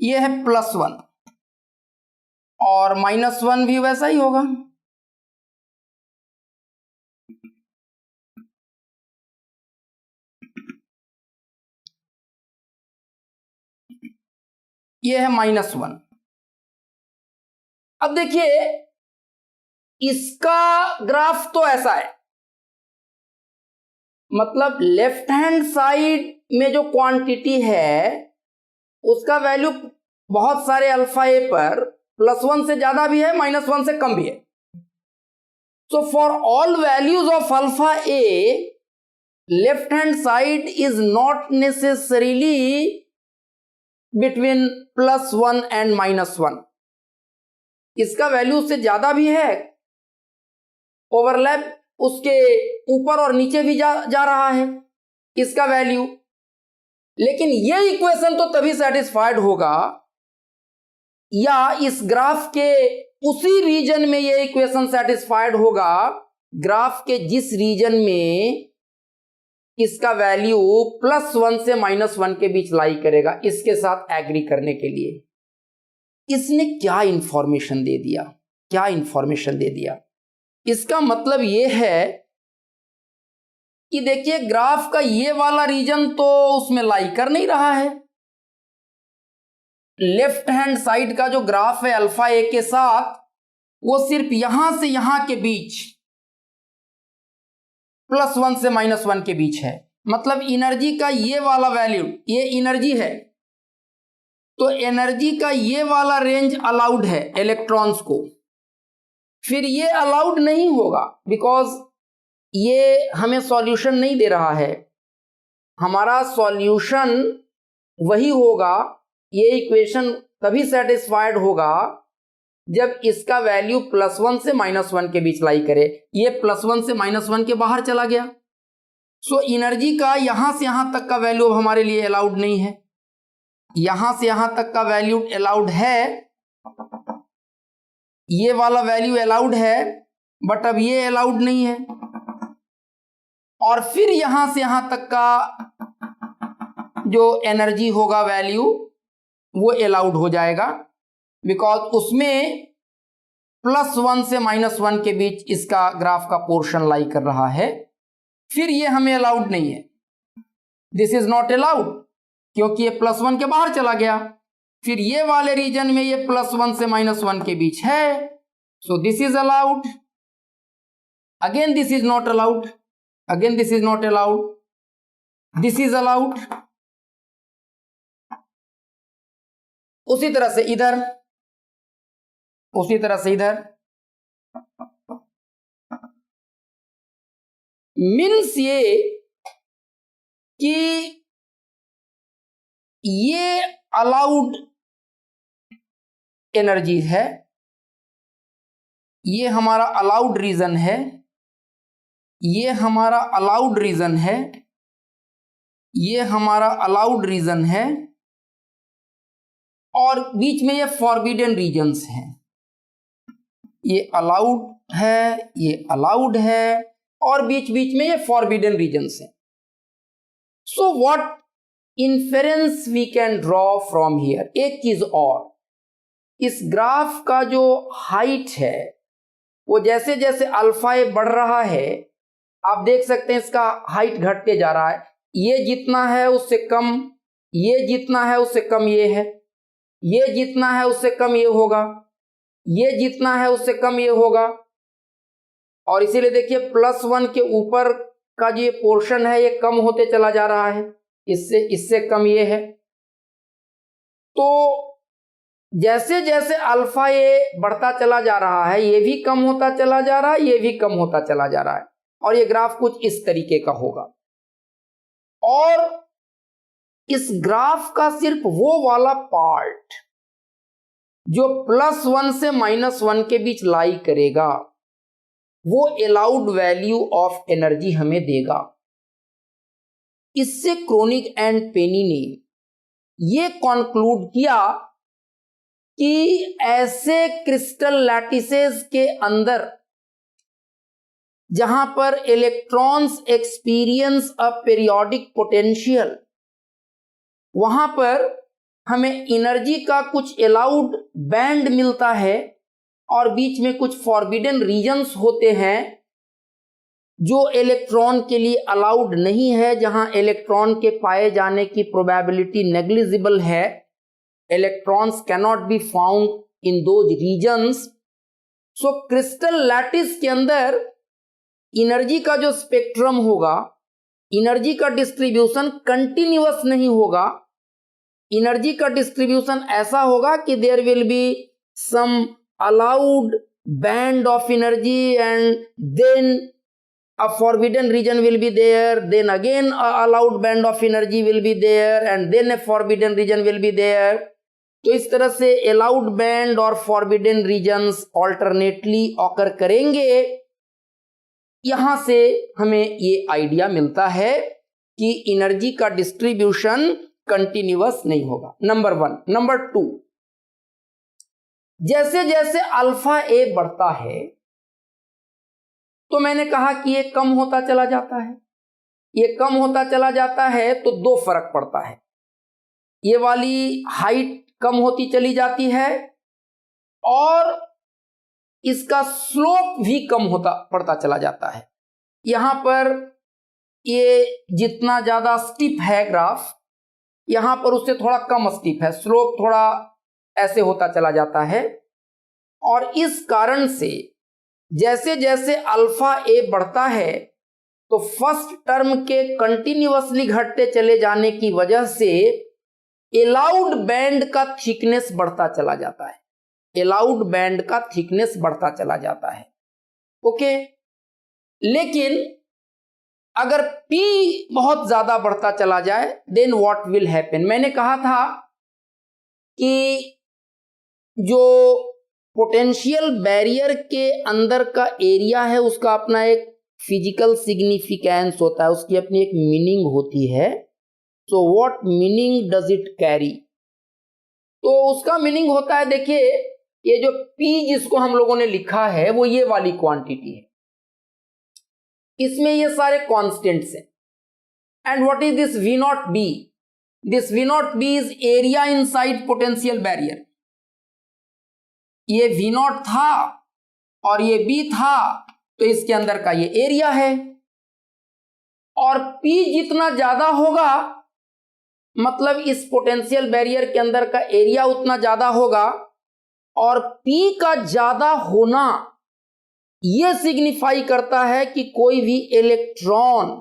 ये है +1 और -1 भी वैसा ही होगा। ये है -1। अब देखिए इसका ग्राफ तो ऐसा है, मतलब लेफ्ट हैंड साइड में जो क्वांटिटी है उसका वैल्यू बहुत सारे अल्फा ए पर +1 से ज्यादा भी है, -1 से कम भी है। So for all values of alpha A, left hand side is not necessarily between +1 and -1। इसका वैल्यू उससे ज्यादा भी है, ओवरलैप उसके ऊपर और नीचे भी जा रहा है इसका वैल्यू। लेकिन ये इक्वेशन तो तभी सेटिस्फाइड होगा, या इस ग्राफ के उसी रीजन में ये इक्वेशन सेटिस्फाइड होगा, ग्राफ के जिस रीजन में इसका वैल्यू +1 से -1 के बीच लाई करेगा। इसके साथ एग्री करने के लिए इसने क्या इंफॉर्मेशन दे दिया, क्या इंफॉर्मेशन दे दिया? इसका मतलब यह है कि देखिए ग्राफ का ये वाला रीजन तो उसमें लाई कर नहीं रहा है। लेफ्ट हैंड साइड का जो ग्राफ है अल्फा ए के साथ, वो सिर्फ यहां से यहां के बीच +1 से -1 के बीच है। मतलब एनर्जी का ये वाला वैल्यू, ये एनर्जी है, तो एनर्जी का ये वाला रेंज अलाउड है इलेक्ट्रॉन्स को। फिर ये अलाउड नहीं होगा बिकॉज ये हमें सॉल्यूशन नहीं दे रहा है। हमारा सॉल्यूशन वही होगा, ये इक्वेशन तभी सेटिस्फाइड होगा जब इसका वैल्यू +1 से -1 के बीच लाई करे। ये +1 से -1 के बाहर चला गया, सो एनर्जी का यहां से यहां तक का वैल्यू अब हमारे लिए अलाउड नहीं है। यहां से यहां तक का वैल्यू अलाउड है, ये वाला वैल्यू अलाउड है, बट अब ये अलाउड नहीं है। और फिर यहां से यहां तक का जो एनर्जी होगा वैल्यू, वो अलाउड हो जाएगा बिकॉज उसमें +1 से -1 के बीच इसका ग्राफ का पोर्शन लाई कर रहा है। फिर ये हमें अलाउड नहीं है, दिस इज नॉट अलाउड, क्योंकि ये +1 के बाहर चला गया। फिर ये वाले रीजन में ये +1 से -1 के बीच है, सो this is allowed, again this is not allowed, again this is not allowed, this is allowed. उसी तरह से इधर, उसी तरह से इधर, मीन्स ये कि ये अलाउड एनर्जी है, ये हमारा अलाउड रीजन है, ये हमारा अलाउड रीजन है, ये हमारा अलाउड रीजन है, और बीच में ये फॉरबिडन रीजन्स हैं। ये अलाउड है, ये अलाउड है, और बीच बीच में ये फॉरबिडन रीजन्स हैं। So what inference we can draw from here. एक चीज और, इस ग्राफ का जो हाइट है वो जैसे जैसे अल्फा ए बढ़ रहा है, आप देख सकते हैं इसका हाइट घटते जा रहा है। ये जितना है उससे कम, ये जितना है उससे कम ये है, ये जितना है उससे कम ये होगा, ये जितना है उससे कम ये होगा। और इसीलिए देखिए +1 के ऊपर का जो ये पोर्शन है ये कम होते चला जा रहा है, इससे कम ये है। तो जैसे जैसे अल्फा ये बढ़ता चला जा रहा है, ये भी कम होता चला जा रहा है, ये भी कम होता चला जा रहा है, और ये ग्राफ कुछ इस तरीके का होगा। और इस ग्राफ का सिर्फ वो वाला पार्ट जो +1 से -1 के बीच लाई करेगा वो अलाउड वैल्यू ऑफ एनर्जी हमें देगा। इससे क्रोनिग एंड पेनी ने ये कॉन्क्लूड किया कि ऐसे क्रिस्टल लैटिसेस के अंदर जहां पर electrons experience a periodic potential, वहां पर हमें एनर्जी का कुछ अलाउड बैंड मिलता है और बीच में कुछ फॉरबिडन रीजन्स होते हैं जो इलेक्ट्रॉन के लिए अलाउड नहीं है, जहां इलेक्ट्रॉन के पाए जाने की प्रोबेबिलिटी नेग्लिजिबल है। Electrons cannot be found in those regions. So crystal lattice के अंदर एनर्जी का जो स्पेक्ट्रम होगा, एनर्जी का डिस्ट्रीब्यूशन कंटिन्यूअस नहीं होगा। एनर्जी का डिस्ट्रीब्यूशन ऐसा होगा कि there will be some allowed band of energy and then a forbidden region will be there, then again a allowed band of energy will be there, and then a forbidden region will be there. तो इस तरह से allowed band और forbidden regions alternately occur करेंगे। यहां से हमें ये आइडिया मिलता है कि एनर्जी का डिस्ट्रीब्यूशन कंटिन्यूअस नहीं होगा, नंबर 1। नंबर 2, जैसे जैसे अल्फा ए बढ़ता है तो मैंने कहा कि ये कम होता चला जाता है। ये कम होता चला जाता है तो दो फर्क पड़ता है, ये वाली हाइट कम होती चली जाती है और इसका स्लोप भी कम होता पड़ता चला जाता है। यहां पर ये जितना ज्यादा स्टीप है ग्राफ, यहां पर उससे थोड़ा कम स्टीप है, स्लोप थोड़ा ऐसे होता चला जाता है। और इस कारण से जैसे जैसे अल्फा ए बढ़ता है तो फर्स्ट टर्म के कंटिन्यूअसली घटते चले जाने की वजह से अलाउड बैंड का थिकनेस बढ़ता चला जाता है, अलाउड बैंड का थिकनेस बढ़ता चला जाता है। ओके, लेकिन अगर P बहुत ज्यादा बढ़ता चला जाए देन व्हाट विल हैपन। मैंने कहा था कि जो पोटेंशियल बैरियर के अंदर का एरिया है उसका अपना एक फिजिकल सिग्निफिकेंस होता है, उसकी अपनी एक मीनिंग होती है। So what meaning does it carry? तो उसका मीनिंग होता है, देखिए ये जो P जिसको हम लोगों ने लिखा है वो ये वाली क्वांटिटी है, इसमें ये सारे कांस्टेंट्स हैं। And what is this V0B? This V0B is area inside potential barrier. ये V0 था और ये B था तो इसके अंदर का ये एरिया है। और P जितना ज्यादा होगा मतलब इस पोटेंशियल बैरियर के अंदर का एरिया उतना ज्यादा होगा, और P का ज्यादा होना यह सिग्निफाई करता है कि कोई भी इलेक्ट्रॉन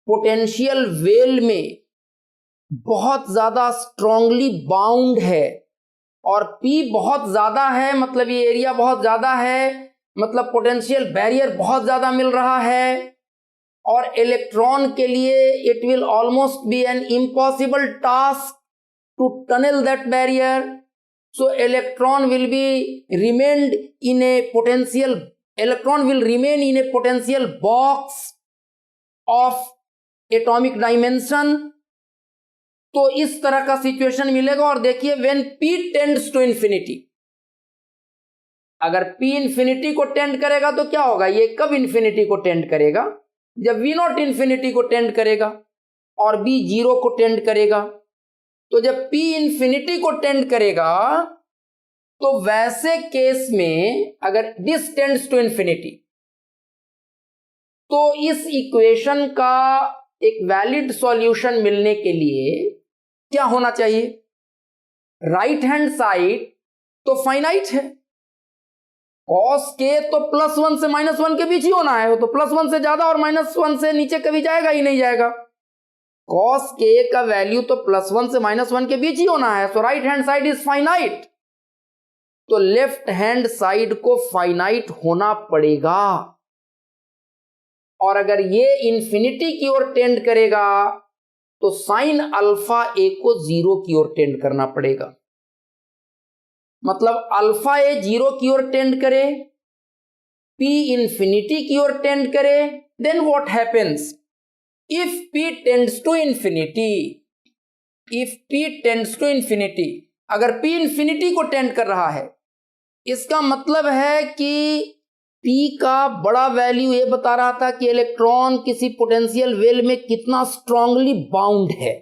पोटेंशियल वेल में बहुत ज्यादा स्ट्रांगली बाउंड है। और P बहुत ज्यादा है मतलब ये एरिया बहुत ज्यादा है, मतलब पोटेंशियल बैरियर बहुत ज्यादा मिल रहा है, और इलेक्ट्रॉन के लिए it will almost be an impossible task to tunnel that barrier. So electron will be remained in a potential electron will remain in a potential box of atomic dimension। तो इस तरह का सिचुएशन मिलेगा। और देखिए when p tends to infinity, अगर p infinity को tend करेगा तो क्या होगा, ये कब इंफिनिटी को टेंड करेगा, जब v नॉट इंफिनिटी को टेंड करेगा और b जीरो को टेंड करेगा। तो जब p इंफिनिटी को टेंड करेगा तो वैसे केस में अगर दिस टेंड्स टू इंफिनिटी, तो इस इक्वेशन का एक वैलिड सॉल्यूशन मिलने के लिए क्या होना चाहिए, राइट हैंड साइड तो फाइनाइट है, cos k तो +1 से -1 के बीच ही होना है, वो तो +1 से ज्यादा और -1 से नीचे कभी जाएगा ही नहीं जाएगा। cos k का वैल्यू तो +1 से -1 के बीच ही होना है, so right hand side is finite. तो लेफ्ट हैंड साइड को फाइनाइट होना पड़ेगा। और अगर ये इंफिनिटी की ओर टेंड करेगा तो साइन अल्फा ए को 0 की ओर टेंड करना पड़ेगा। मतलब अल्फा ए 0 की ओर टेंड करे, p इंफिनिटी की ओर टेंड करे, then what happens, if p tends to infinity, if p tends to infinity, अगर p इंफिनिटी को टेंड कर रहा है, इसका मतलब है कि p का बड़ा वैल्यू ये बता रहा था कि इलेक्ट्रॉन किसी पोटेंशियल वेल में कितना स्ट्रांगली बाउंड है।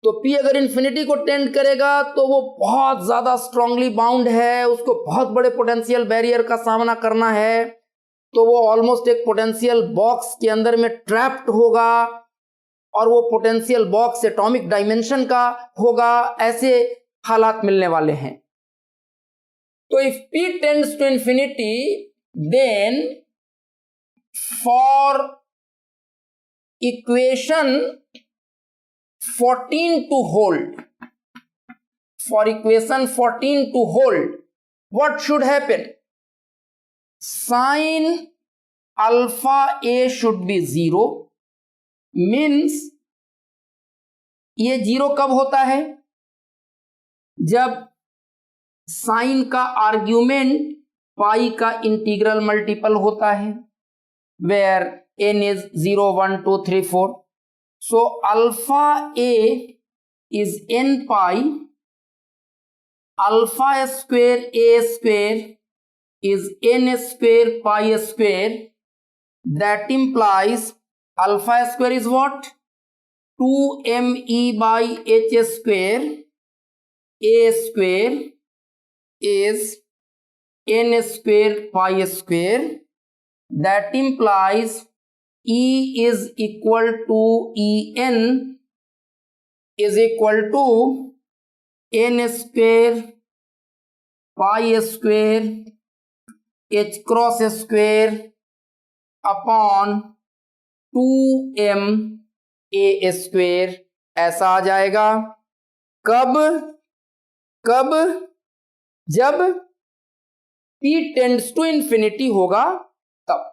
तो p अगर इंफिनिटी को टेंड करेगा तो वो बहुत ज्यादा स्ट्रांगली बाउंड है, उसको बहुत बड़े पोटेंशियल बैरियर का सामना करना है, तो वो ऑलमोस्ट एक पोटेंशियल बॉक्स के अंदर में ट्रैप्ड होगा और वो पोटेंशियल बॉक्स एटॉमिक डायमेंशन का होगा। ऐसे हालात मिलने वाले हैं। तो if p tends to infinity, then for equation 14 to hold, for equation 14 to hold, what should happen, sin alpha a should be 0, means ये 0 कब होता है, जब साइन का आर्ग्यूमेंट पाई का इंटीग्रल मल्टीपल होता है, where n is 0 1 2 3 4। So alpha a is n pi, alpha square a square is n square pi square, that implies alpha square is what, 2me by h square, a square is n square pi square, that implies E is equal to En is equal to n square pi square h cross square upon 2m a square। ऐसा आ जाएगा। कब कब, जब p tends to infinity होगा तब।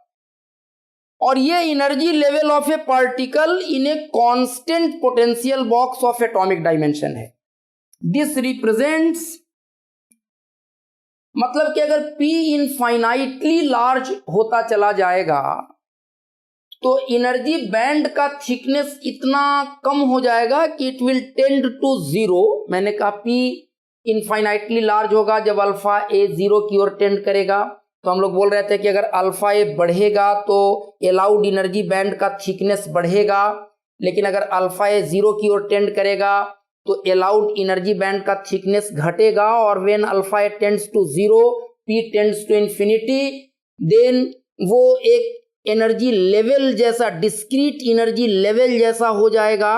और ये energy level of A particle in a constant potential box of atomic dimension है। दिस रिप्रेजेंट्स, मतलब कि अगर p इनफाइनाइटली लार्ज होता चला जाएगा तो एनर्जी बैंड का थिकनेस इतना कम हो जाएगा कि इट विल टेंड टू 0। मैंने कहा p इनफाइनाइटली लार्ज होगा जब अल्फा ए 0 की ओर टेंड करेगा। तो हम लोग बोल रहे थे कि अगर अल्फा ए बढ़ेगा तो अलाउड एनर्जी बैंड का थिकनेस बढ़ेगा, लेकिन अगर अल्फा ए 0 की ओर टेंड करेगा तो अलाउड एनर्जी बैंड का थिकनेस घटेगा। और when alpha a tends to 0, p tends to infinity, then वो एक एनर्जी लेवल जैसा, डिस्क्रीट एनर्जी लेवल जैसा हो जाएगा।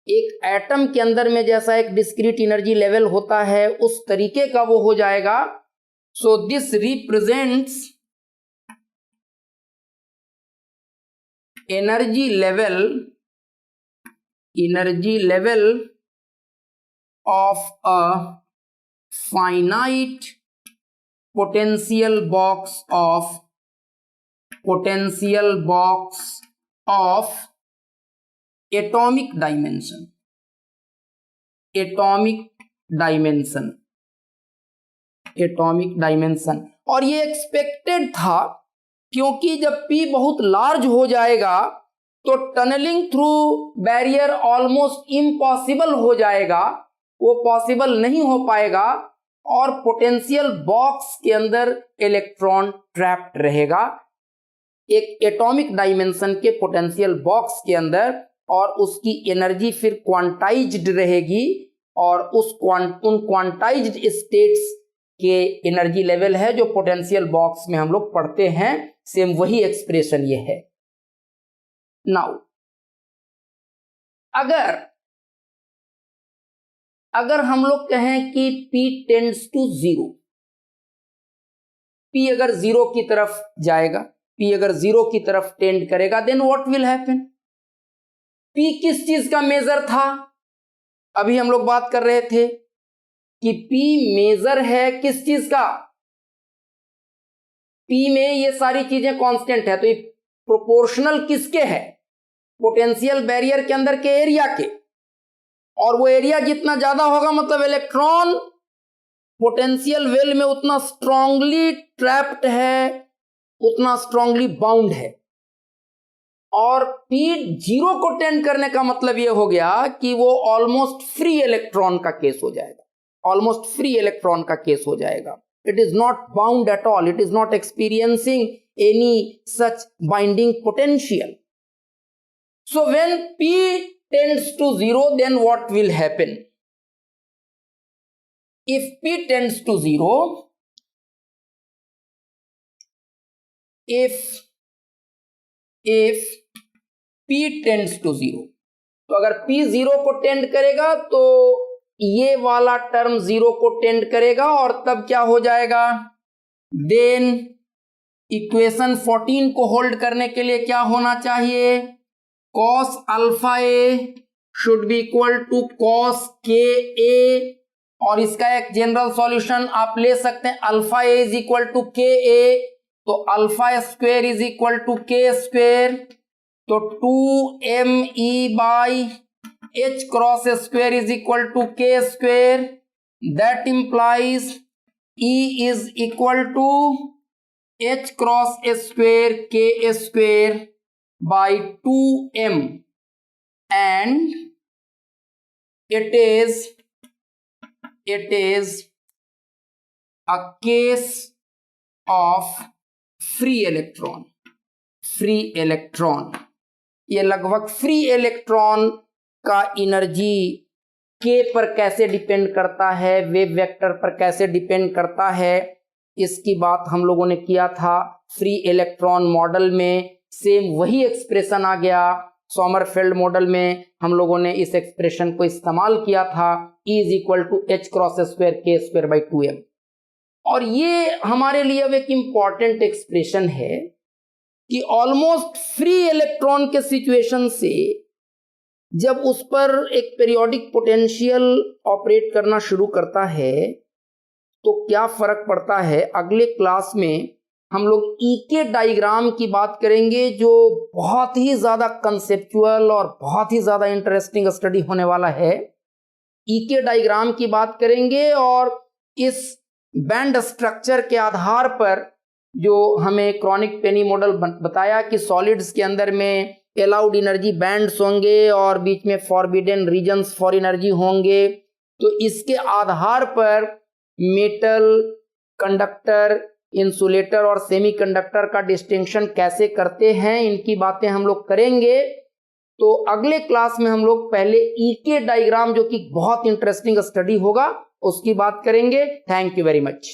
एक एटम के अंदर में जैसा एक डिस्क्रीट एनर्जी लेवल होता है उस तरीके का वो हो जाएगा। So this represents energy level of a finite potential box of atomic dimension। और ये एक्सपेक्टेड था, क्योंकि जब P बहुत लार्ज हो जाएगा तो tunneling through barrier almost impossible हो जाएगा, वो पॉसिबल नहीं हो पाएगा और पोटेंशियल बॉक्स के अंदर इलेक्ट्रॉन ट्रैप्ड रहेगा, एक एटॉमिक डायमेंशन के पोटेंशियल बॉक्स के अंदर, और उसकी एनर्जी फिर क्वांटाइज्ड रहेगी और उन क्वांटाइज्ड स्टेट्स के एनर्जी लेवल है जो पोटेंशियल बॉक्स में हम लोग पढ़ते हैं। सेम वही एक्सप्रेशन ये है। नाउ अगर हम लोग कहें कि P टेंड्स टू 0, P अगर 0 की तरफ जाएगा, P अगर 0 की तरफ टेंड करेगा, then what will happen? P किस चीज का मेजर था? अभी हम लोग बात कर रहे थे कि P मेजर है किस चीज का? P में ये सारी चीजें कांस्टेंट है, तो ये प्रोपोर्शनल किसके है? पोटेंशियल बैरियर के अंदर के एरिया के, और वो एरिया जितना ज्यादा होगा मतलब इलेक्ट्रॉन पोटेंशियल वेल में उतना स्ट्रांगली ट्रैप्ड है, उतना स्ट्रांगली बाउंड है। और P 0 को टेंड करने का मतलब ये हो गया कि वो ऑलमोस्ट फ्री इलेक्ट्रॉन का केस हो जाएगा, ऑलमोस्ट फ्री इलेक्ट्रॉन का केस हो जाएगा। It is not bound at all, it is not experiencing any such binding potential. So when P tends to 0, then what will happen? If P tends to 0, if P tends to 0, तो अगर P 0 को tend करेगा तो ये वाला term 0 को tend करेगा, और तब क्या हो जाएगा? देन इक्वेशन 14 को होल्ड करने के लिए क्या होना चाहिए? cos alpha a should be equal to cos k ए, और इसका एक जनरल सॉल्यूशन आप ले सकते हैं, alpha a is equal to k a, तो alpha square is equal to k square, तो 2me by h cross square is equal to k square, that implies E is equal to h cross square k square by 2m, and it is a case of free electron। ये लगभग free electron का energy k पर कैसे depend करता है, wave vector पर कैसे depend करता है, इसकी बात हम लोगों ने किया था फ्री इलेक्ट्रॉन मॉडल में। सेम वही एक्सप्रेशन आ गया सोमरफेल्ड मॉडल में, हम लोगों ने इस एक्सप्रेशन को इस्तेमाल किया था, E is equal to h cross square k square by 2m। और ये हमारे लिए अब एक इंपॉर्टेंट एक्सप्रेशन है कि ऑलमोस्ट फ्री इलेक्ट्रॉन के सिचुएशन से जब उस पर एक पीरियोडिक पोटेंशियल ऑपरेट करना शुरू करता है तो क्या फर्क पड़ता है। अगले क्लास में हम लोग ईके डायग्राम की बात करेंगे, जो बहुत ही ज़्यादा कंसेप्चुअल और बहुत ही ज़्यादा इंटरेस्टिंग स्टडी होने वाला है। ईके डायग्राम की बात करेंगे और इस बैंड स्ट्रक्चर के आधार पर जो हमें क्रॉनिक पेनी मॉडल बताया कि सॉलिड्स के अंदर में अलाउड एनर्जी बैंड्स होंगे और बीच में फॉरबिडन रीजन्स फॉर एनर्जी होंगे, तो इसके आधार पर मेटल, कंडक्टर, इंसुलेटर और सेमीकंडक्टर का डिस्टिंक्शन कैसे करते हैं, इनकी बातें हम लोग करेंगे। तो अगले क्लास में हम लोग पहले ईके डायग्राम, जो कि बहुत इंटरेस्टिंग स्टडी होगा, उसकी बात करेंगे। Thank you very much.